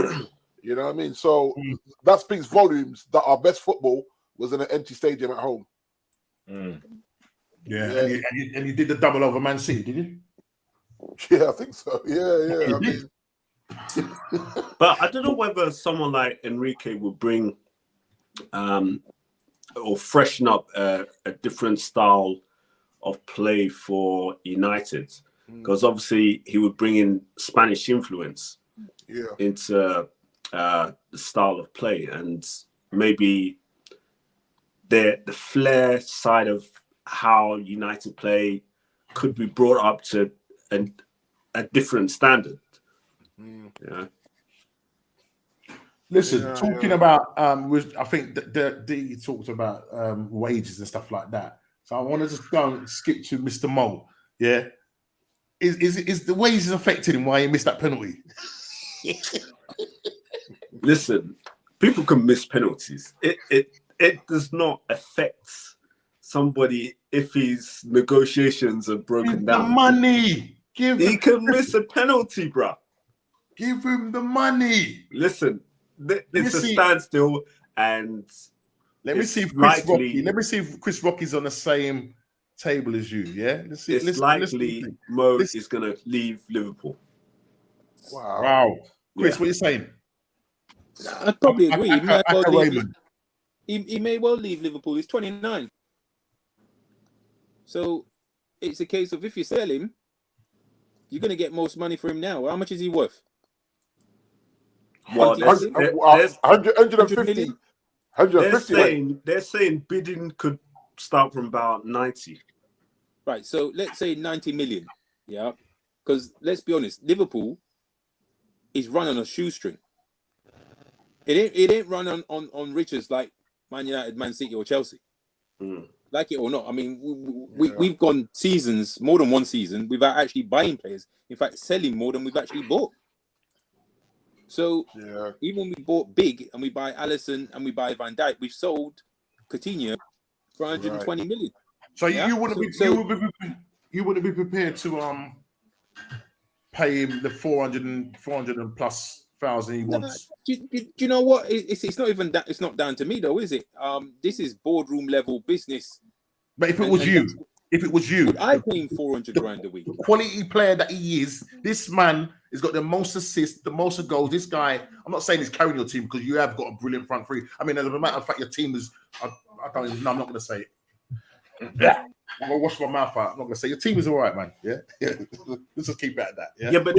[SPEAKER 5] You know what I mean? So that speaks volumes that our best football was in an empty stadium at home.
[SPEAKER 1] Yeah. And you did the double over Man City, did you?
[SPEAKER 5] Yeah, I think so. Yeah. I mean,
[SPEAKER 2] but I don't know whether someone like Enrique would bring or freshen up a different style of play for United, because obviously he would bring in Spanish influence into the style of play, and maybe the flair side of how United play could be brought up to a different standard. Yeah.
[SPEAKER 1] Listen, talking about I think that D talked about wages and stuff like that. So I want to just go and skip to Mr. Mo. Yeah, is the wages affecting him? Why he missed that penalty?
[SPEAKER 2] Listen, people can miss penalties. It does not affect somebody if his negotiations are broken down.
[SPEAKER 1] The money.
[SPEAKER 2] He can miss a penalty, bro.
[SPEAKER 1] Give him the money.
[SPEAKER 2] Listen, it's a standstill, and
[SPEAKER 1] let me see if Chris Rocky's on the same table as you. Yeah,
[SPEAKER 2] it's likely Mo is going to leave Liverpool.
[SPEAKER 1] Wow. Chris, what are you saying?
[SPEAKER 3] I'd probably agree. He may well leave Liverpool. He's 29. So it's a case of if you sell him, you're going to get most money for him now. How much is he worth?
[SPEAKER 2] Well, there's
[SPEAKER 5] 150. 150.
[SPEAKER 2] They're saying bidding could start from about 90.
[SPEAKER 3] Right. So let's say 90 million. Yeah. Because let's be honest, Liverpool is run on a shoestring. It ain't run on riches like Man United, Man City, or Chelsea. Like it or not. I mean, we've gone seasons, more than one season, without actually buying players. In fact, selling more than we've actually bought. So even when we bought big and we buy Alisson and we buy Van Dijk, we've sold Coutinho for 120 million.
[SPEAKER 1] So you wouldn't be prepared to pay him the 400 and plus thousand he wants.
[SPEAKER 3] Do you know what? It's not even that. It's not down to me though, is it? This is boardroom level business.
[SPEAKER 1] But if it was you,
[SPEAKER 3] would I pay him 400 grand a week?
[SPEAKER 1] The quality player that he is, this man has got the most assists, the most goals. This guy, I'm not saying he's carrying your team because you have got a brilliant front three. I mean, as a matter of fact, your team is. I don't even know. I'm not going to say it. Yeah, I'm gonna wash my mouth out. I'm not gonna say your team is all right, man. Yeah. Let's just keep it at that. Yeah,
[SPEAKER 2] but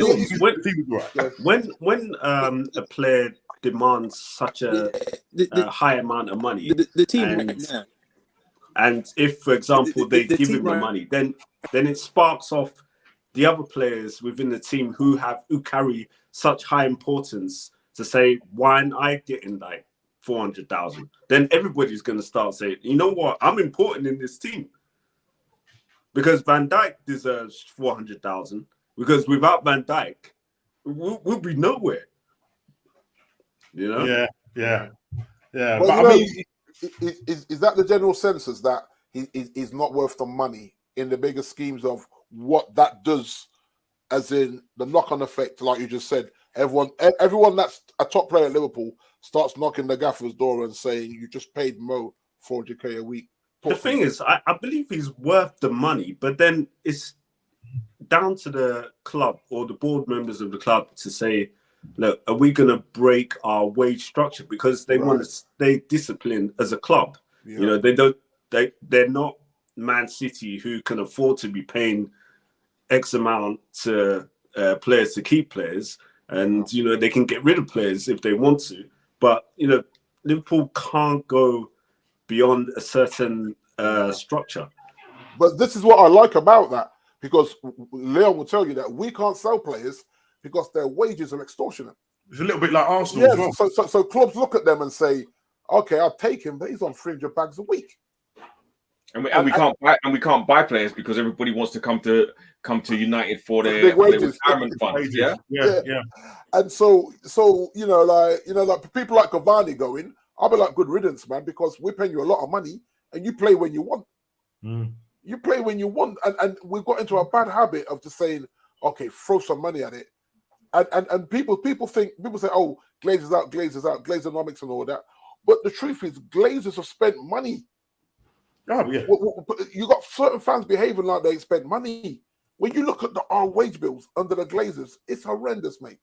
[SPEAKER 2] when a player demands such a high amount of money,
[SPEAKER 3] the team right now,
[SPEAKER 2] and if, for example, they give him the money, then it sparks off the other players within the team who carry such high importance to say, why aren't I getting like 400,000? Then everybody's going to start saying, you know what, I'm important in this team. Because Van Dijk deserves 400,000. Because without Van Dijk, we'll be nowhere. You know?
[SPEAKER 1] Yeah.
[SPEAKER 5] Well,
[SPEAKER 1] but I mean,
[SPEAKER 5] is that the general census that he's not worth the money in the bigger schemes of what that does, as in the knock-on effect, like you just said? Everyone that's a top player at Liverpool starts knocking the gaffer's door and saying, you just paid Mo 400k a week.
[SPEAKER 2] The thing is, I believe he's worth the money, but then it's down to the club or the board members of the club to say, look, are we going to break our wage structure because they want to stay disciplined as a club?
[SPEAKER 5] Yeah.
[SPEAKER 2] You know, they're not Man City who can afford to be paying X amount to players to keep players, and you know they can get rid of players if they want to. But you know, Liverpool can't go beyond a certain structure.
[SPEAKER 5] But this is what I like about that, because Leon will tell you that we can't sell players because their wages are extortionate.
[SPEAKER 1] It's a little bit like Arsenal as well.
[SPEAKER 5] So clubs look at them and say, okay, I'll take him, but he's on 300 bags a week.
[SPEAKER 4] And we can't buy players because everybody wants to come to United for their retirement fund. Yeah.
[SPEAKER 5] And so you know, like people like Cavani going, I'll be like, good riddance, man, because we're paying you a lot of money and you play when you want. You play when you want, and we've got into a bad habit of just saying, okay, throw some money at it. And people say, oh, Glazers out, Glazeronomics and all that. But the truth is, Glazers have spent money.
[SPEAKER 1] Oh, yeah.
[SPEAKER 5] You got certain fans behaving like they spent money. When you look at our wage bills under the Glazers, it's horrendous, mate.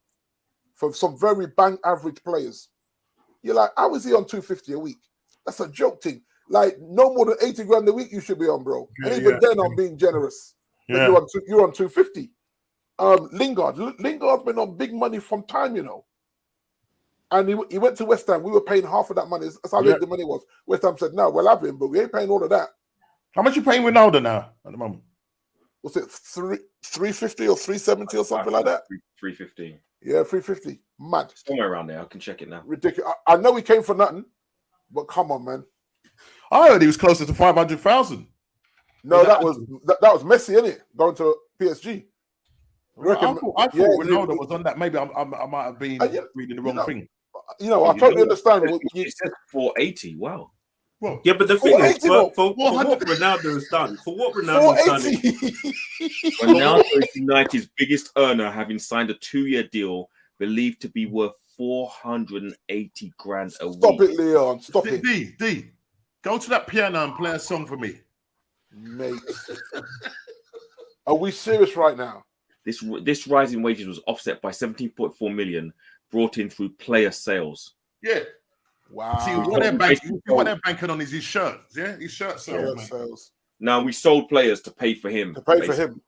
[SPEAKER 5] For some very bang average players. You're like, how is he on 250 a week? That's a joke thing. Like, no more than 80 grand a week you should be on, bro. And even then, I'm being generous. You're on 250. Lingard's been on big money from time, you know. And he went to West Ham. We were paying half of that money. That's how big the money was. West Ham said, no, we'll have him, but we ain't paying all of that.
[SPEAKER 1] How much you paying Ronaldo now at the moment?
[SPEAKER 5] Was it 350 or 370 or something like that?
[SPEAKER 4] 350.
[SPEAKER 5] Yeah, 350. Mad.
[SPEAKER 4] Somewhere around there. I can check it now.
[SPEAKER 5] Ridiculous. I know he came for nothing, but come on, man.
[SPEAKER 1] I heard he was closer to 500,000.
[SPEAKER 5] No, that was Messi, innit? Going to PSG.
[SPEAKER 1] I thought Ronaldo was on that. Maybe I might have been reading the wrong thing.
[SPEAKER 5] You know, I totally understand.
[SPEAKER 4] It says 480. Wow.
[SPEAKER 2] Well, yeah, but the thing is, for what Ronaldo has done,
[SPEAKER 4] Ronaldo is United's biggest earner, having signed a 2-year deal believed to be worth 480 grand a week.
[SPEAKER 5] Stop it, Leon. Stop it.
[SPEAKER 1] D, go to that piano and play a song for me,
[SPEAKER 5] mate. Are we serious right now?
[SPEAKER 4] This rise in wages was offset by 17.4 million brought in through player sales.
[SPEAKER 5] Yeah. Wow.
[SPEAKER 1] See, what they're banking on is his shirts. Yeah, his shirt sales.
[SPEAKER 4] Now we sold players to pay for him.
[SPEAKER 5] For him.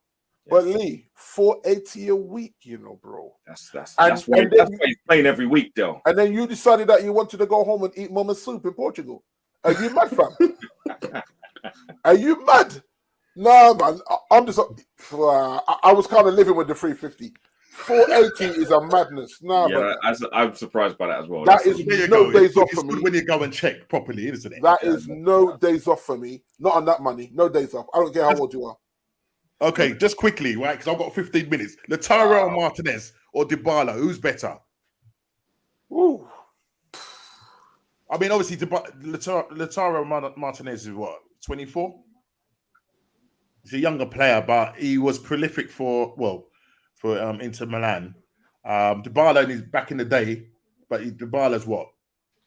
[SPEAKER 5] Yeah. But Lee, 480 a week, you know, bro.
[SPEAKER 4] That's why he's playing every week, though.
[SPEAKER 5] And then you decided that you wanted to go home and eat mama's soup in Portugal. Are you mad, fam? Are you mad? No, man. I'm just. I was kind of living with the 350. 480 is a madness. No,
[SPEAKER 4] yeah, I'm surprised by that as well.
[SPEAKER 5] That is no days off for me.
[SPEAKER 1] When you go and check properly, isn't it?
[SPEAKER 5] That is no days off for me. Not on that money. No days off. I don't care how old you are.
[SPEAKER 1] Okay, just quickly, right? Because I've got 15 minutes. Lautaro Martinez or Dybala, who's better?
[SPEAKER 5] Ooh.
[SPEAKER 1] I mean, obviously, Lautaro Martinez is what, 24? He's a younger player, but he was prolific for Inter Milan. Dybala is back in the day, but Dybala's what,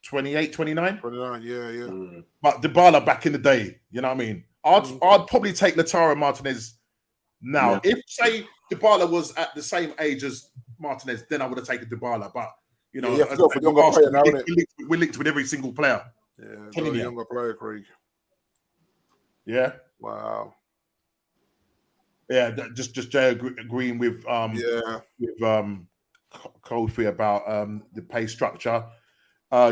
[SPEAKER 1] 28, 29?
[SPEAKER 5] 29, yeah.
[SPEAKER 1] But Dybala back in the day, you know what I mean? I'd probably take Lautaro Martinez now. Yeah. If, say, Dybala was at the same age as Martinez, then I would have taken Dybala. But, you know, we're linked with every single player.
[SPEAKER 5] Yeah, younger player, Craig.
[SPEAKER 1] Yeah.
[SPEAKER 5] Wow.
[SPEAKER 1] Yeah, just Jay agreeing with Kofi about the pay structure.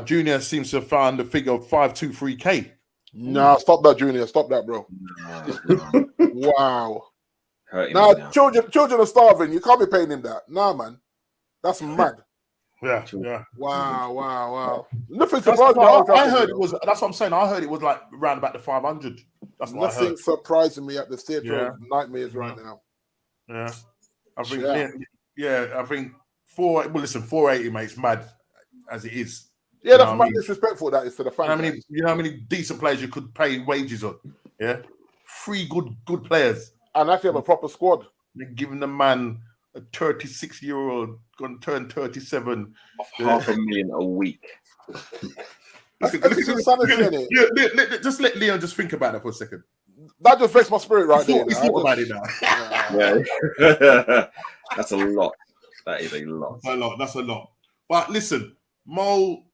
[SPEAKER 1] Junior seems to have found the figure of 523K.
[SPEAKER 5] Nah, stop that, Junior. Stop that, bro. No. Wow. Now, children are starving. You can't be paying him that. Nah, man. That's mad.
[SPEAKER 1] Yeah.
[SPEAKER 5] Wow. Nothing surprising. I
[SPEAKER 1] heard it was. That's what I'm saying. I heard it was like around about the 500. That's what I heard.
[SPEAKER 5] Nothing surprising me at the theatre of nightmares right now.
[SPEAKER 1] Yeah, I think. I think 480, mate. It's mad as it is.
[SPEAKER 5] Yeah, that's mad disrespectful. That is to the fans.
[SPEAKER 1] You know how many decent players you could pay wages on? Yeah, 3 good players,
[SPEAKER 5] and actually have a proper squad.
[SPEAKER 1] They're giving the man a 36-year-old going to turn 37
[SPEAKER 4] of $500,000 a week.
[SPEAKER 1] Just let Leon just think about it for a second.
[SPEAKER 5] That just breaks my spirit right there.
[SPEAKER 1] He's thought about it now.
[SPEAKER 4] Yeah. That's a lot. That is a lot.
[SPEAKER 1] That's a lot. But listen, Mo.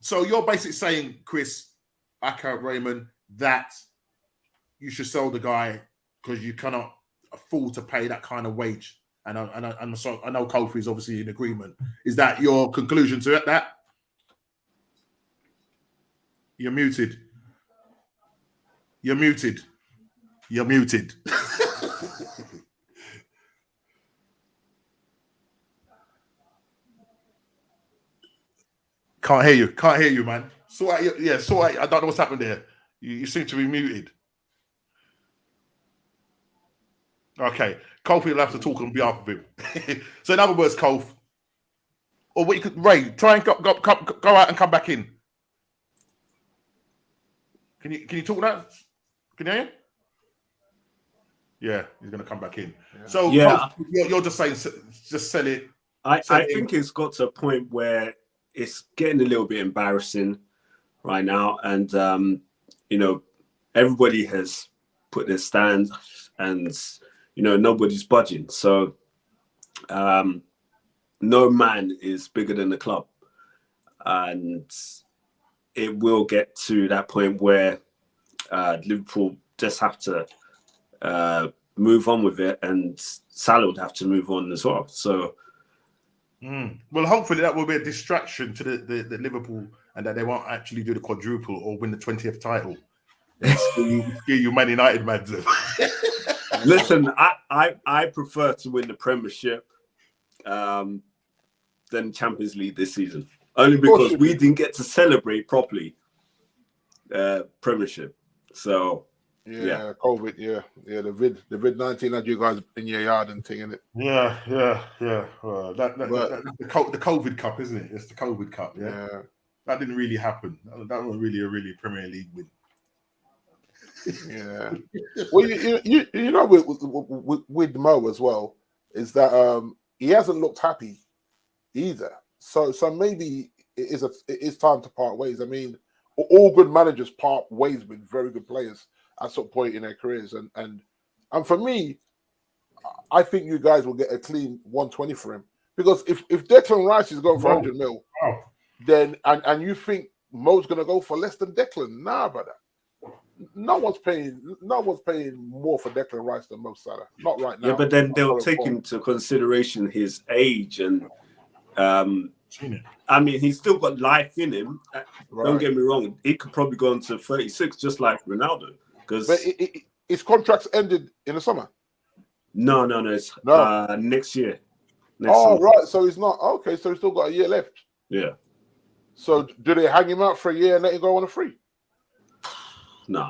[SPEAKER 1] So you're basically saying, Chris, Aka, Raymond, that you should sell the guy because you cannot afford to pay that kind of wage. And so I know Kofi is obviously in agreement. Is that your conclusion to it? That you're muted. You're muted. You're muted. Can't hear you. Can't hear you, man. Sort out. I don't know what's happened there. You seem to be muted. Okay, Kofi will have to talk on behalf of him. So in other words, Kofi, or what you could, Ray, try and go out and come back in. Can you talk now? Can you hear? Yeah, he's going to come back in. Yeah. So
[SPEAKER 2] yeah,
[SPEAKER 1] Kofi, you're just saying, just sell it.
[SPEAKER 2] I think it's got to a point where it's getting a little bit embarrassing right now, and everybody has put their stand, and nobody's budging. So no man is bigger than the club, and it will get to that point where Liverpool just have to move on with it, and Salah would have to move on as well. So.
[SPEAKER 1] Well, hopefully that will be a distraction to the Liverpool, and that they won't actually do the quadruple or win the 20th title. Screw you, Man United, man.
[SPEAKER 2] Listen, I prefer to win the Premiership than Champions League this season, only because we didn't get to celebrate properly Premiership. So.
[SPEAKER 5] Yeah, COVID, the vid-19 had you guys in your yard and thing, innit?
[SPEAKER 1] Yeah. Well, the COVID Cup, isn't it? It's the COVID Cup. Yeah. That didn't really happen. That was really a Premier League win.
[SPEAKER 5] Yeah. Well, you know, with Mo as well, is that he hasn't looked happy either. So maybe it is time to part ways. I mean, all good managers part ways with very good players at some point in their careers, and for me, I think you guys will get a clean 120 for him, because if Declan Rice is going for 100 mil, then and you think Mo's going to go for less than Declan? Nah, brother. No one's paying more for Declan Rice than Mo Salah. Not right now.
[SPEAKER 2] Yeah, but then they'll take into consideration his age and. I mean, he's still got life in him. Right. Don't get me wrong; he could probably go on to 36, just like Ronaldo.
[SPEAKER 5] But his contract's ended in the summer.
[SPEAKER 2] No, it's next year.
[SPEAKER 5] Summer. Right. So he's not okay. So he's still got a year left.
[SPEAKER 2] Yeah.
[SPEAKER 5] So do they hang him out for a year and let him go on a free?
[SPEAKER 2] Nah.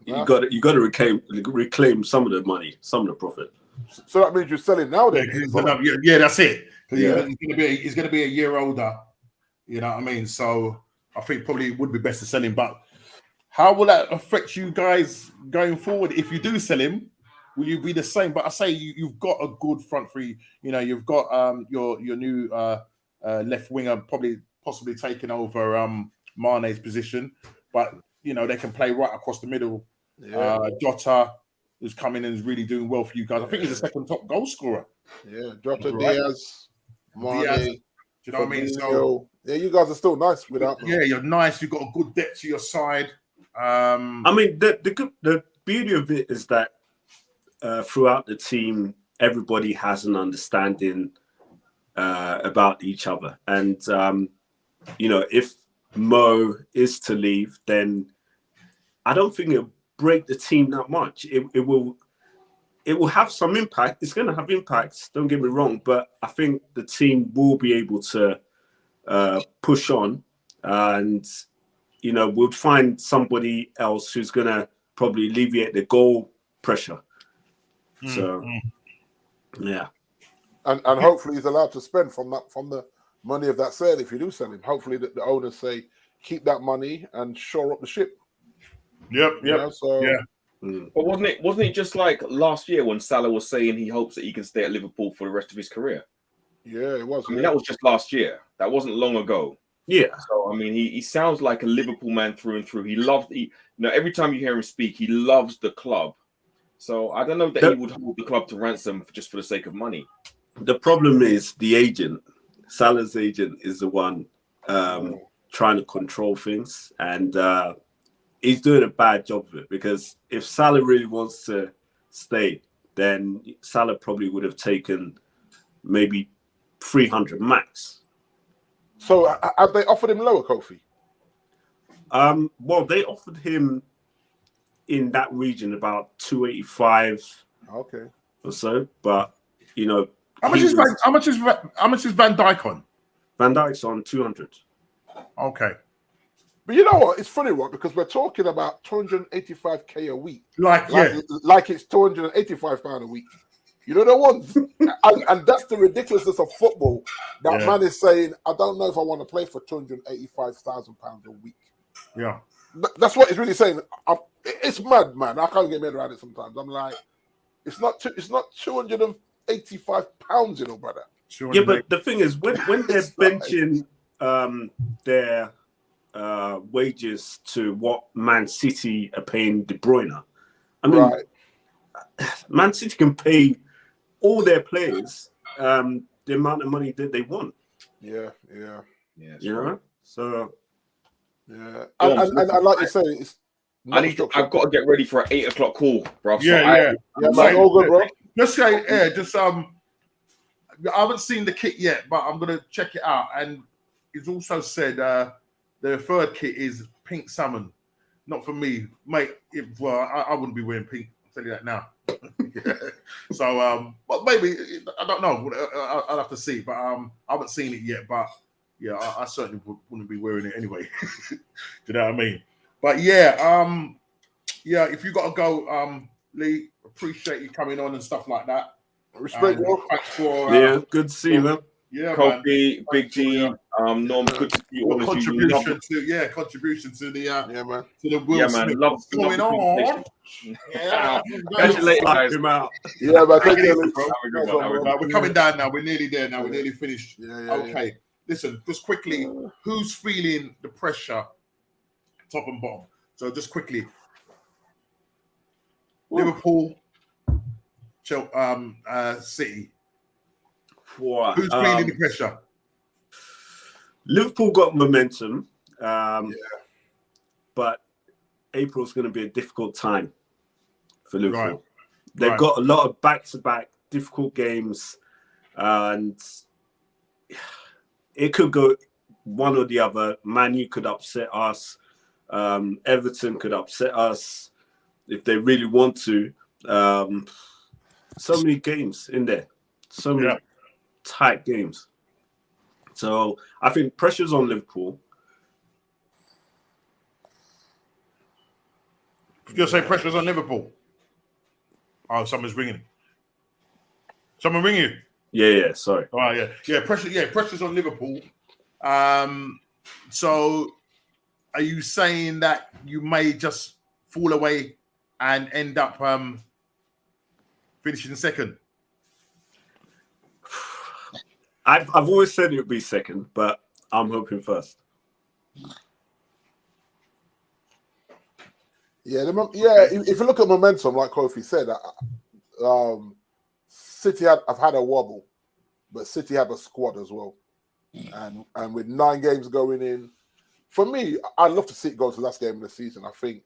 [SPEAKER 2] You got to reclaim some of the money, some of the profit.
[SPEAKER 5] So that means you're selling now, then.
[SPEAKER 1] Yeah, that's it. Yeah. He's going to be a year older. You know what I mean? So I think probably it would be best to sell him. But how will that affect you guys going forward? If you do sell him, will you be the same? But I say you've got a good front three. You know, you've got your new left winger possibly taking over Mane's position. But you know, they can play right across the middle. Yeah. Jota is coming and is really doing well for you guys. I think he's the second top goal scorer.
[SPEAKER 5] Yeah, Jota, right? Diaz, Mane.
[SPEAKER 1] Do you know what I mean? So
[SPEAKER 5] yeah, you guys are still nice without them.
[SPEAKER 1] Yeah, you're nice. You've got a good depth to your side.
[SPEAKER 2] I mean, the beauty of it is that throughout the team, everybody has an understanding about each other, and you know, if Mo is to leave, then I don't think it'll break the team that much. It will have some impact. It's going to have impacts, don't get me wrong, but I think the team will be able to push on, and you know, we'll find somebody else who's going to probably alleviate the goal pressure. So yeah,
[SPEAKER 5] and hopefully he's allowed to spend from the money of that sale. If you do sell him, hopefully the owners say keep that money and shore up the ship.
[SPEAKER 1] Yep.
[SPEAKER 5] You know, so
[SPEAKER 1] yeah.
[SPEAKER 4] But wasn't it just like last year when Salah was saying he hopes that he can stay at Liverpool for the rest of his career?
[SPEAKER 5] Yeah, it was.
[SPEAKER 4] I mean, that was just last year. That wasn't long ago.
[SPEAKER 2] Yeah.
[SPEAKER 4] So I mean, he sounds like a Liverpool man through and through. Every time you hear him speak, he loves the club. So I don't know that he would hold the club to ransom just for the sake of money.
[SPEAKER 2] The problem is the agent. Salah's agent is the one trying to control things, and he's doing a bad job of it, because if Salah really wants to stay, then Salah probably would have taken maybe 300 max.
[SPEAKER 5] So have they offered him lower, Kofi?
[SPEAKER 2] Well, they offered him in that region about 285
[SPEAKER 5] Okay.
[SPEAKER 2] or so, but you know,
[SPEAKER 1] how much is Van Dijk on?
[SPEAKER 2] Van Dijk's on 200.
[SPEAKER 1] Okay.
[SPEAKER 5] But you know what? It's funny, right? Because we're talking about 285k a week.
[SPEAKER 1] Like
[SPEAKER 5] it's £285 a week. You know the ones? and that's the ridiculousness of football. That man is saying, I don't know if I want to play for £285,000 a week.
[SPEAKER 1] Yeah.
[SPEAKER 5] That's what he's really saying. It's mad, man. I can't get my head around it sometimes. I'm like, it's not £285, you know, brother.
[SPEAKER 2] Yeah, but the thing is, when they're benching their wages to what Man City are paying De Bruyne, I mean, Man City can pay all their players the amount of money that they want.
[SPEAKER 5] Yeah.
[SPEAKER 2] You know, so
[SPEAKER 5] yeah, and like you say, it's.
[SPEAKER 4] I've got to get ready for an 8 o'clock call, bro.
[SPEAKER 5] Man, all good, bro.
[SPEAKER 1] Just say, I haven't seen the kit yet, but I'm gonna check it out. And he's also said the third kit is pink salmon. Not for me, mate. I wouldn't be wearing pink. I'll tell you that now. So, but maybe I don't know. I'll have to see. But I haven't seen it yet. But yeah, I certainly wouldn't be wearing it anyway. Do you know what I mean? But yeah, if you got to go, Lee, appreciate you coming on and stuff like that.
[SPEAKER 5] Respect, bro.
[SPEAKER 1] Thanks for
[SPEAKER 2] good to see you, man.
[SPEAKER 1] Yeah,
[SPEAKER 4] Kofi, Big G, Norm, good to see you.
[SPEAKER 1] Contribution to the
[SPEAKER 5] man.
[SPEAKER 1] to the Will Smith. What's going on? Yeah,
[SPEAKER 4] Congratulations, guys.
[SPEAKER 5] Yeah, but
[SPEAKER 1] we're coming down now. We're nearly there now. We're nearly finished.
[SPEAKER 5] Yeah.
[SPEAKER 1] Listen, just quickly, who's feeling the pressure, top and bottom? So just quickly, Liverpool, City. Who's feeling the pressure?
[SPEAKER 2] Liverpool got momentum, but April's going to be a difficult time for Liverpool.
[SPEAKER 1] Right.
[SPEAKER 2] They've got a lot of back-to-back difficult games, and it could go one or the other. Man U could upset us. Everton could upset us if they really want to. So many games in there. So many tight games. So I think pressure's on Liverpool.
[SPEAKER 1] You'll say pressure's on Liverpool. Oh, someone's ringing. Someone ring you?
[SPEAKER 2] Yeah. Sorry.
[SPEAKER 1] Oh, yeah. Pressure's on Liverpool. So, are you saying that you may just fall away and end up finishing second?
[SPEAKER 2] I've always said it would be second, but I'm hoping first.
[SPEAKER 5] Yeah. If you look at momentum, like Kofi said, City have had a wobble, but City have a squad as well, and with 9 games going in, for me, I'd love to see it go to the last game of the season. I think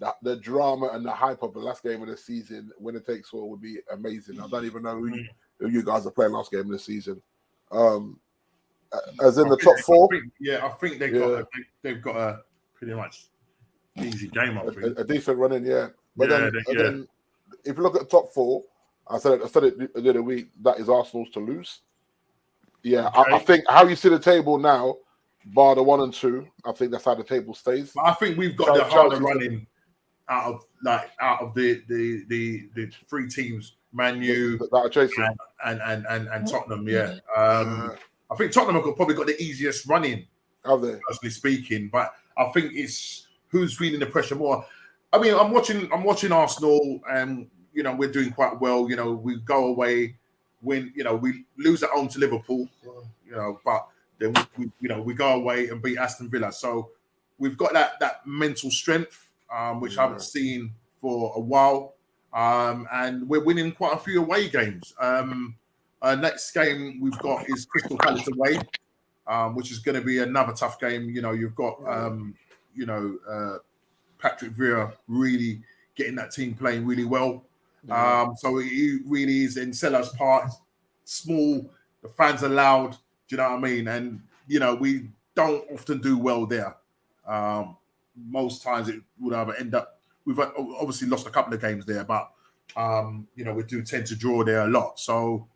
[SPEAKER 5] that the drama and the hype of the last game of the season, winner takes all, would be amazing. I don't even know who you guys are playing last game of the season. As in the top 4.
[SPEAKER 1] I think they've got a pretty much easy game. I think
[SPEAKER 5] a decent run in, But then, if you look at the top 4, I said it the other week. That is Arsenal's to lose. Yeah, okay. I think how you see the table now, bar the 1 and 2, I think that's how the table stays.
[SPEAKER 1] But I think we've got the harder running out of the 3 teams, Man U and Tottenham. Yeah, I think Tottenham have probably got the easiest running, personally speaking. But I think it's who's feeling the pressure more. I mean, I'm watching Arsenal, and we're doing quite well. We go away, win. We lose at home to Liverpool. But then we go away and beat Aston Villa. So we've got that mental strength, which I haven't seen for a while. And we're winning quite a few away games. Next game we've got is Crystal Palace away, which is going to be another tough game. You know, you've got Patrick Vieira really getting that team playing really well. So it really is in Sellers Park, small. The fans are loud. Do you know what I mean? And you know, we don't often do well there. Most times it would either end up. We've obviously lost a couple of games there, but you know, we do tend to draw there a lot. So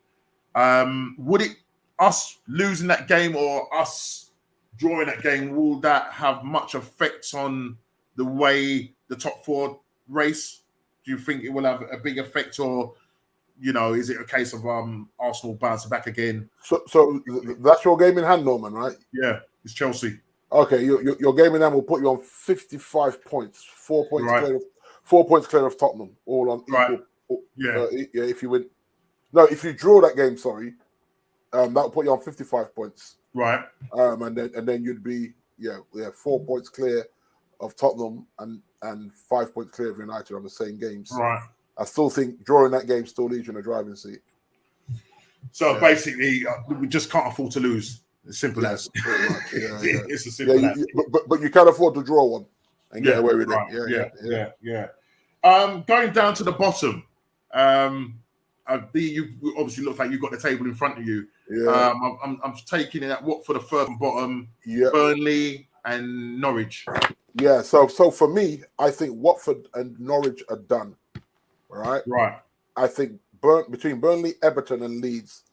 [SPEAKER 1] would it us losing that game or us drawing that game, will that have much effect on the way the top four race? Do you think it will have a big effect, or you know, is it a case of Arsenal bouncing back again?
[SPEAKER 5] So that's your game in hand, Norman, right?
[SPEAKER 1] Yeah, it's Chelsea.
[SPEAKER 5] Okay, your game in hand will put you on 55 points, 4 points
[SPEAKER 1] Right.
[SPEAKER 5] clear, 4 points clear of Tottenham, all on
[SPEAKER 1] Right.
[SPEAKER 5] equal.
[SPEAKER 1] Yeah.
[SPEAKER 5] Yeah. If you win, no, if you draw that game, sorry, that will put you on 55 points.
[SPEAKER 1] Right.
[SPEAKER 5] And then you'd be 4 points clear of Tottenham and 5 points clear of United on the same games.
[SPEAKER 1] Right.
[SPEAKER 5] I still think drawing that game still leaves you in a driving seat.
[SPEAKER 1] So basically, we just can't afford to lose. As simple as.
[SPEAKER 5] Pretty much,
[SPEAKER 1] It's as simple as.
[SPEAKER 5] But you can afford to draw one and get away with
[SPEAKER 1] right.
[SPEAKER 5] it.
[SPEAKER 1] Yeah. Going down to the bottom, you obviously look like you've got the table in front of you.
[SPEAKER 5] Yeah.
[SPEAKER 1] I'm taking it at Watford the first and bottom,
[SPEAKER 5] Yeah.
[SPEAKER 1] Burnley and Norwich.
[SPEAKER 5] Yeah. So for me, I think Watford and Norwich are done. All right.
[SPEAKER 1] Right.
[SPEAKER 5] I think between Burnley, Everton, and Leeds,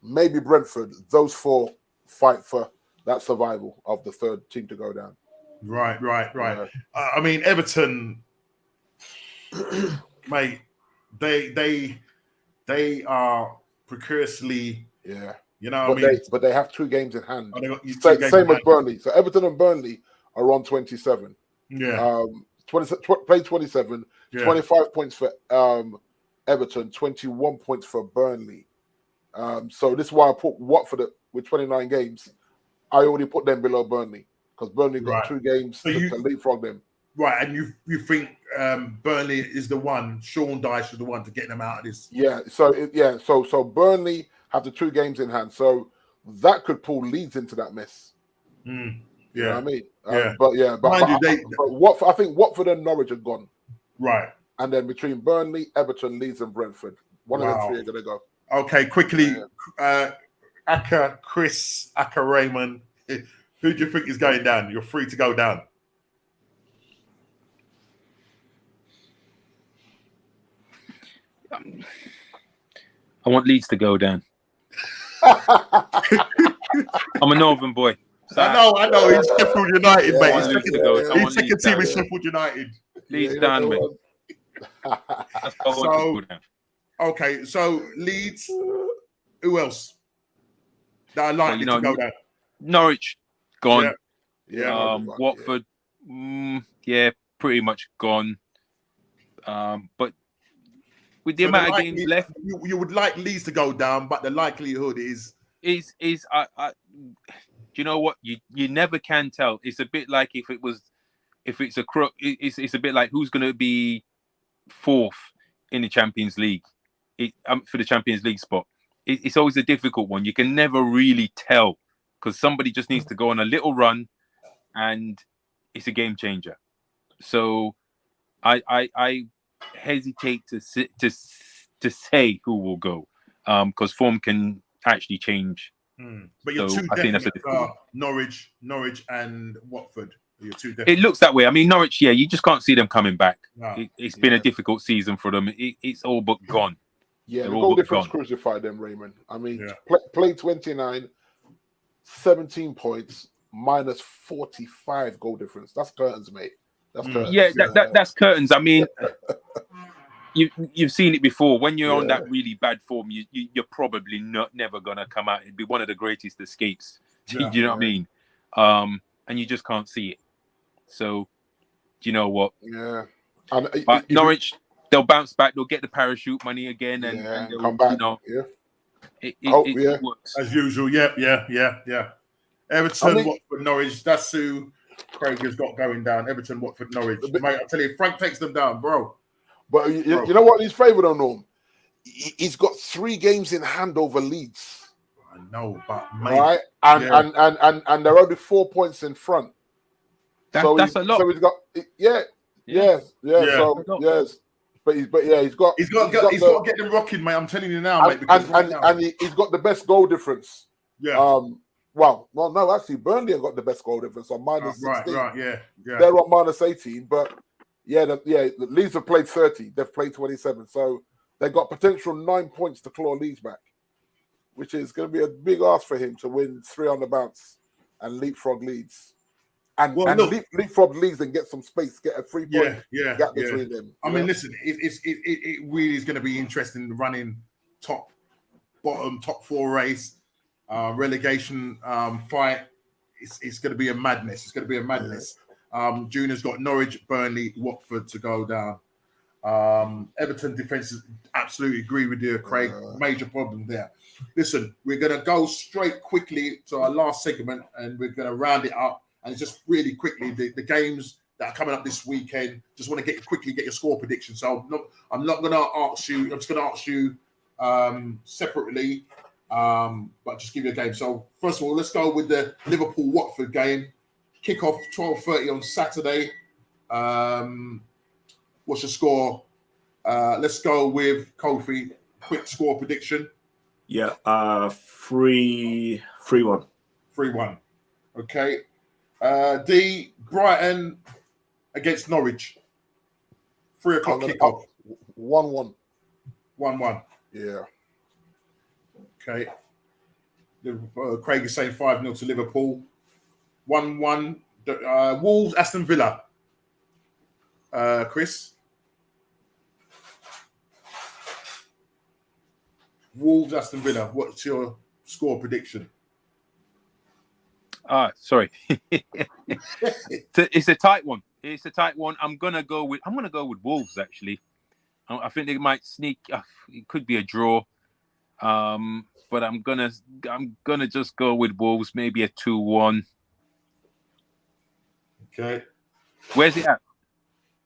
[SPEAKER 5] maybe Brentford, those four fight for that survival of the third team to go down.
[SPEAKER 1] Right.
[SPEAKER 5] Yeah.
[SPEAKER 1] I mean, Everton, mate, they are precariously,
[SPEAKER 5] Yeah.
[SPEAKER 1] you know what I mean?
[SPEAKER 5] But they have 2 games in hand.
[SPEAKER 1] Oh, they got two games
[SPEAKER 5] Same
[SPEAKER 1] in
[SPEAKER 5] as
[SPEAKER 1] hand.
[SPEAKER 5] Burnley. So Everton and Burnley are on 27.
[SPEAKER 1] Yeah.
[SPEAKER 5] Played 27,
[SPEAKER 1] Yeah.
[SPEAKER 5] 25 points for Everton, 21 points for Burnley. So this is why I put Watford with 29 games. I already put them below Burnley because Burnley got
[SPEAKER 1] Right.
[SPEAKER 5] 2 games
[SPEAKER 1] So
[SPEAKER 5] to leapfrog them.
[SPEAKER 1] Right, and you think Burnley is the one, Sean Dyche is the one to get them out of this?
[SPEAKER 5] Yeah. So Burnley have the 2 games in hand. So that could pull Leeds into that mess. You know what I mean? But Watford, I think Watford and Norwich are gone.
[SPEAKER 1] Right.
[SPEAKER 5] And then between Burnley, Everton, Leeds, and Brentford, one of them 3 are going to go.
[SPEAKER 1] Okay, quickly, Chris, Raymond, who do you think is going down? You're free to go down.
[SPEAKER 3] I want Leeds to go down. I'm a Northern boy. So
[SPEAKER 1] I know. He's Sheffield United, mate. He's second team is
[SPEAKER 3] down.
[SPEAKER 1] Sheffield United.
[SPEAKER 3] Leeds down, mate. That's what I want to go down.
[SPEAKER 1] Okay, so Leeds. Who else that are likely to go down?
[SPEAKER 3] Norwich gone.
[SPEAKER 1] Yeah.
[SPEAKER 3] Watford, pretty much gone. But with the amount of games left,
[SPEAKER 1] you would like Leeds to go down, but the likelihood is
[SPEAKER 3] do you know what? You never can tell. It's a bit like if it's a crook. It's a bit like who's going to be 4th in the Champions League, for the Champions League spot. It's always a difficult one. You can never really tell because somebody just needs to go on a little run, and it's a game changer. So I hesitate to say who will go because form can actually change.
[SPEAKER 1] But your
[SPEAKER 3] so
[SPEAKER 1] two
[SPEAKER 3] I think that's a
[SPEAKER 1] are Norwich and Watford. Your two
[SPEAKER 3] it looks that way. I mean, Norwich, you just can't see them coming back.
[SPEAKER 1] No.
[SPEAKER 3] It's been a difficult season for them. It's all but gone.
[SPEAKER 5] Yeah,
[SPEAKER 3] They're
[SPEAKER 5] the
[SPEAKER 3] all
[SPEAKER 5] goal
[SPEAKER 3] but
[SPEAKER 5] difference
[SPEAKER 3] gone.
[SPEAKER 5] crucified them, Raymond. I mean, play 29, 17 points, minus 45 goal difference. That's curtains, mate. That's curtains.
[SPEAKER 3] Yeah, that's curtains. I mean, you've seen it before. When you're on that really bad form, you're probably never gonna come out. It'd be one of the greatest escapes. Do you know what I mean? And you just can't see it. So, do you know what?
[SPEAKER 5] Yeah.
[SPEAKER 3] But Norwich, they'll bounce back. They'll get the parachute money again, and they'll
[SPEAKER 5] come back.
[SPEAKER 3] You know,
[SPEAKER 5] it
[SPEAKER 3] works
[SPEAKER 1] as usual. Yeah. Everton, Watford, Norwich. That's who Craig has got going down. Everton, Watford, Norwich. Mate, I tell you, if Frank takes them down, bro.
[SPEAKER 5] But you know what? He's favoured on Norm. he's got 3 games in hand over Leeds.
[SPEAKER 1] I know, but mate,
[SPEAKER 5] right, and they're only 4 points in front.
[SPEAKER 3] That's a lot.
[SPEAKER 5] So he's got So yes, but he's got
[SPEAKER 1] to get them rocking, mate. I'm telling you now, mate. Because
[SPEAKER 5] he's got the best goal difference.
[SPEAKER 1] Yeah.
[SPEAKER 5] Well, no, actually, Burnley have got the best goal difference on minus 16.
[SPEAKER 1] Right, yeah.
[SPEAKER 5] They're on minus 18, but the Leeds have played 30. They've played 27, so they've got potential 9 points to claw Leeds back, which is going to be a big ask for him to win 3 on the bounce and leapfrog Leeds. And leapfrog Leeds and get some space, get a 3-point gap between them.
[SPEAKER 1] I mean, listen, it really is going to be interesting running top 4 race, relegation fight. It's going to be a madness. It's going to be a madness. Junior's got Norwich, Burnley, Watford to go down. Everton defense is absolutely agree with you, Craig. Major problem there. Listen, we're going to go straight quickly to our last segment and we're going to round it up. And just really quickly, the games that are coming up this weekend, just want to get your score prediction. So I'm not going to ask you, I'm just going to ask you separately, but just give you a game. So first of all, let's go with the Liverpool-Watford game. Kickoff 12:30 on Saturday. What's your score? Let's go with Kofi. Quick score prediction.
[SPEAKER 2] Yeah, 3-1.
[SPEAKER 1] 3-1. Okay. D, Brighton against Norwich. 3 o'clock kickoff.
[SPEAKER 5] 1-1.
[SPEAKER 1] 1-1.
[SPEAKER 5] Yeah.
[SPEAKER 1] Okay. Craig is saying 5-0 to Liverpool. 1-1. Wolves, Aston Villa. Chris? Wolves, Aston Villa. What's your score prediction?
[SPEAKER 3] Sorry. It's a tight one. It's a tight one. I'm gonna go with Wolves. Actually, I think they might sneak. It could be a draw, but I'm gonna just go with Wolves. Maybe a 2-1.
[SPEAKER 1] Okay.
[SPEAKER 3] Where's it at?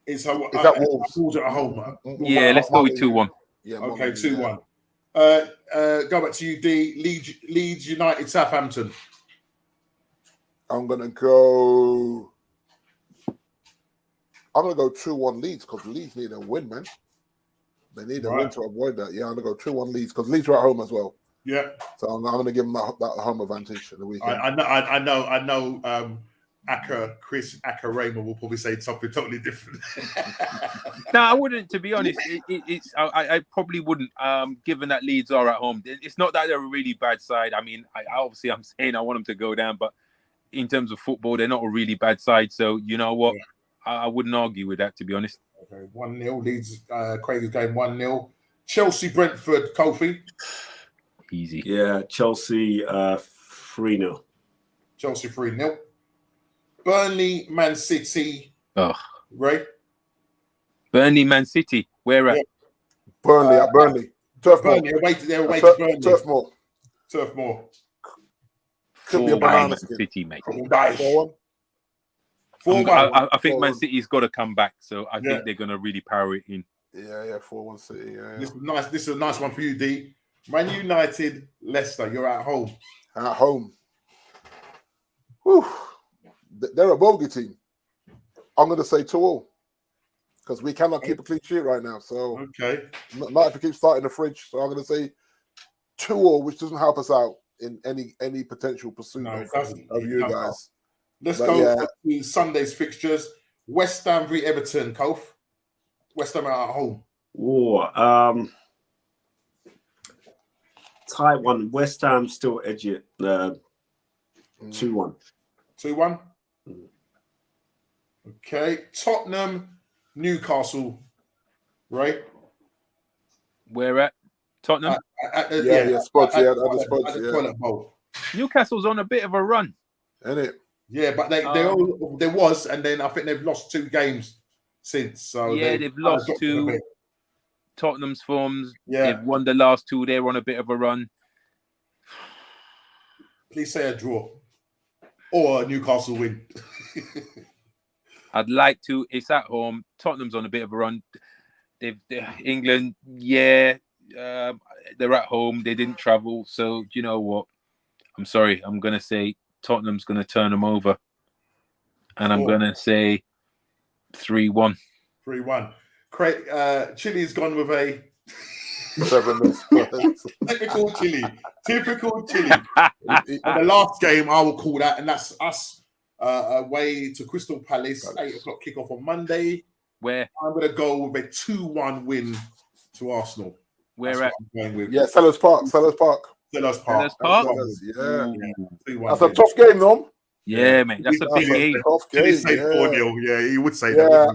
[SPEAKER 1] It's at
[SPEAKER 5] Wolves.
[SPEAKER 1] Wolves at home.
[SPEAKER 3] Yeah, let's go with 2-1.
[SPEAKER 5] Yeah.
[SPEAKER 1] Okay, 2-1. Go back to you, D. Leeds United, Southampton.
[SPEAKER 5] I'm gonna go 2-1 Leeds because Leeds need a win, man. They need a win to avoid that. Yeah, I'm gonna go 2-1 Leeds because Leeds are at home as well.
[SPEAKER 1] Yeah.
[SPEAKER 5] So I'm gonna give them that home advantage in the weekend.
[SPEAKER 1] I know. Chris Raymond will probably say something totally different.
[SPEAKER 3] No, I wouldn't. To be honest, I probably wouldn't. Given that Leeds are at home, it's not that they're a really bad side. I mean, I'm saying I want them to go down, but in terms of football, they're not a really bad side. So you know what, I wouldn't argue with that, to be honest.
[SPEAKER 1] Okay, 1-0 Leeds. Craig is going 1-0. Chelsea Brentford. Kofi.
[SPEAKER 3] Easy.
[SPEAKER 2] Yeah, Chelsea 3-0.
[SPEAKER 1] Chelsea 3-0. Burnley Man City. Ray.
[SPEAKER 3] Burnley Man City. Where at?
[SPEAKER 5] Burnley at Burnley. Turf Moor.
[SPEAKER 1] They're away to Burnley.
[SPEAKER 5] Turf Moor.
[SPEAKER 1] Turf Moor.
[SPEAKER 5] Could be a banana skin.
[SPEAKER 3] City, mate.
[SPEAKER 5] 4-1.
[SPEAKER 3] I think Man City's got to come back, so I think they're going to really power it in.
[SPEAKER 5] Yeah, 4-1 City. Yeah.
[SPEAKER 1] This is a nice one for you, D. Man United, Leicester. You're at home.
[SPEAKER 5] At home. Whew. They're a bogey team. I'm going to say 2-2 because we cannot keep a clean sheet right now. So
[SPEAKER 1] okay,
[SPEAKER 5] not if we keep starting the fridge. So I'm going to say 2-2, which doesn't help us out in any potential pursuit of you guys.
[SPEAKER 1] Let's go to Sunday's fixtures. West Ham v Everton. Kof. West Ham are at home.
[SPEAKER 2] Tight one. West Ham still edgy it. 2-1.
[SPEAKER 1] 2-1. Okay. Tottenham, Newcastle. Right?
[SPEAKER 3] Where at? Tottenham?
[SPEAKER 5] At the
[SPEAKER 1] toilet bowl.
[SPEAKER 3] Newcastle's on a bit of a run.
[SPEAKER 5] Isn't it?
[SPEAKER 1] Yeah, but there was, and then I think they've lost 2 games since. So
[SPEAKER 3] they've lost 2. Tottenham's forms.
[SPEAKER 1] Yeah.
[SPEAKER 3] They've won the last 2. They're on a bit of a run.
[SPEAKER 1] Please say a draw. Or a Newcastle win.
[SPEAKER 3] I'd like to. It's at home. Tottenham's on a bit of a run. England, they're at home. They didn't travel. So, you know what? I'm sorry. I'm going to say Tottenham's going to turn them over. And I'm going to say 3-1.
[SPEAKER 1] 3-1. Craig, Chile's gone with a
[SPEAKER 5] 7.
[SPEAKER 1] typical Chile. Typical Chile. The last game, I will call that, and that's us away to Crystal Palace, 8 o'clock kickoff on Monday.
[SPEAKER 3] Where?
[SPEAKER 1] I'm going to go with a 2-1 win to Arsenal.
[SPEAKER 3] Where
[SPEAKER 1] that's
[SPEAKER 3] at?
[SPEAKER 1] I'm going with.
[SPEAKER 5] Yeah, Sellers Park.
[SPEAKER 1] Sellers Park.
[SPEAKER 3] Yeah.
[SPEAKER 1] Yeah.
[SPEAKER 5] That's a tough game, no?
[SPEAKER 3] Yeah, mate. That's a big game.
[SPEAKER 1] Chile say 4-0. Yeah, he would say
[SPEAKER 5] that.
[SPEAKER 1] Yeah,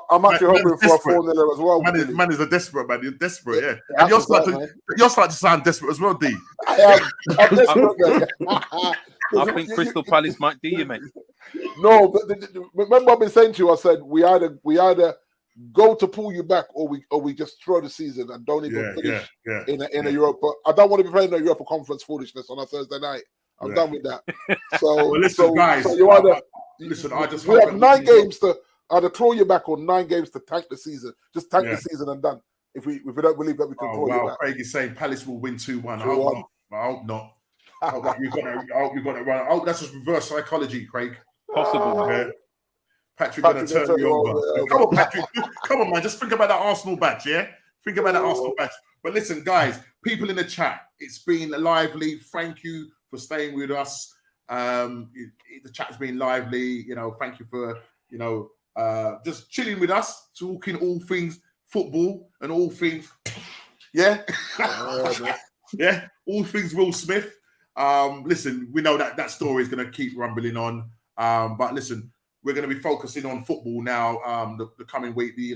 [SPEAKER 5] I'm actually hoping for a 4-0 as well.
[SPEAKER 1] Man is a desperate man. You're desperate, yeah. And you're starting to sound desperate as well, D.
[SPEAKER 5] I am. I'm desperate.
[SPEAKER 3] I think Crystal Palace might do you, mate.
[SPEAKER 5] No, but remember I've been saying to you, I said we either go to pull you back or we just throw the season and don't even finish in a Europe. But I don't want to be playing the Europa Conference foolishness on a Thursday night. I'm done with that. So,
[SPEAKER 1] well, listen, guys.
[SPEAKER 5] So you either we have 9 games to either throw you back or 9 games to tank the season. Just tank the season and done. If we don't believe that we can throw you back.
[SPEAKER 1] Craig is saying Palace will win 2-1. I hope not. I hope you've got it right. Oh, that's just reverse psychology, Craig.
[SPEAKER 3] Possible,
[SPEAKER 1] man. Patrick going to turn you over. Come on, Patrick. Come on, man. Just think about that Arsenal badge, yeah? Think about that Arsenal badge. But listen, guys, people in the chat, it's been lively. Thank you for staying with us. The chat's been lively. Thank you for, just chilling with us, talking all things football and all things, all things Will Smith. Listen, we know that story is going to keep rumbling on. But listen, we're going to be focusing on football now. The coming week, the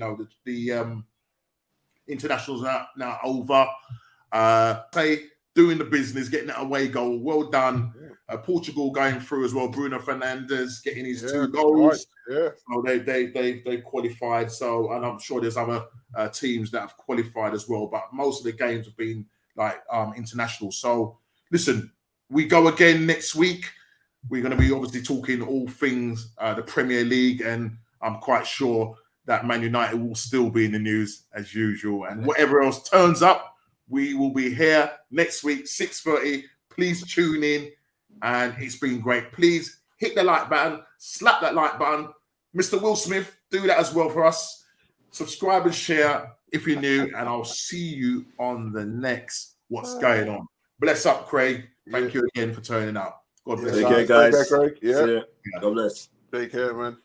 [SPEAKER 1] internationals are now over. Doing the business, getting that away goal. Well done. Portugal going through as well. Bruno Fernandes getting his 2 goals. Right. So they've qualified. So, and I'm sure there's other teams that have qualified as well. But most of the games have been like international. So listen, we go again next week. We're going to be obviously talking all things the Premier League, and I'm quite sure that Man United will still be in the news as usual. And whatever else turns up, we will be here next week, 6:30. Please tune in. And it's been great. Please hit the like button, slap that like button. Mr. Will Smith, do that as well for us. Subscribe and share if you're new. And I'll see you on the next What's Going On. Bless up, Craig. Thank you again for turning up. God bless.
[SPEAKER 2] Take care, guys.
[SPEAKER 5] Take care, Craig.
[SPEAKER 2] God bless.
[SPEAKER 5] Take care, man.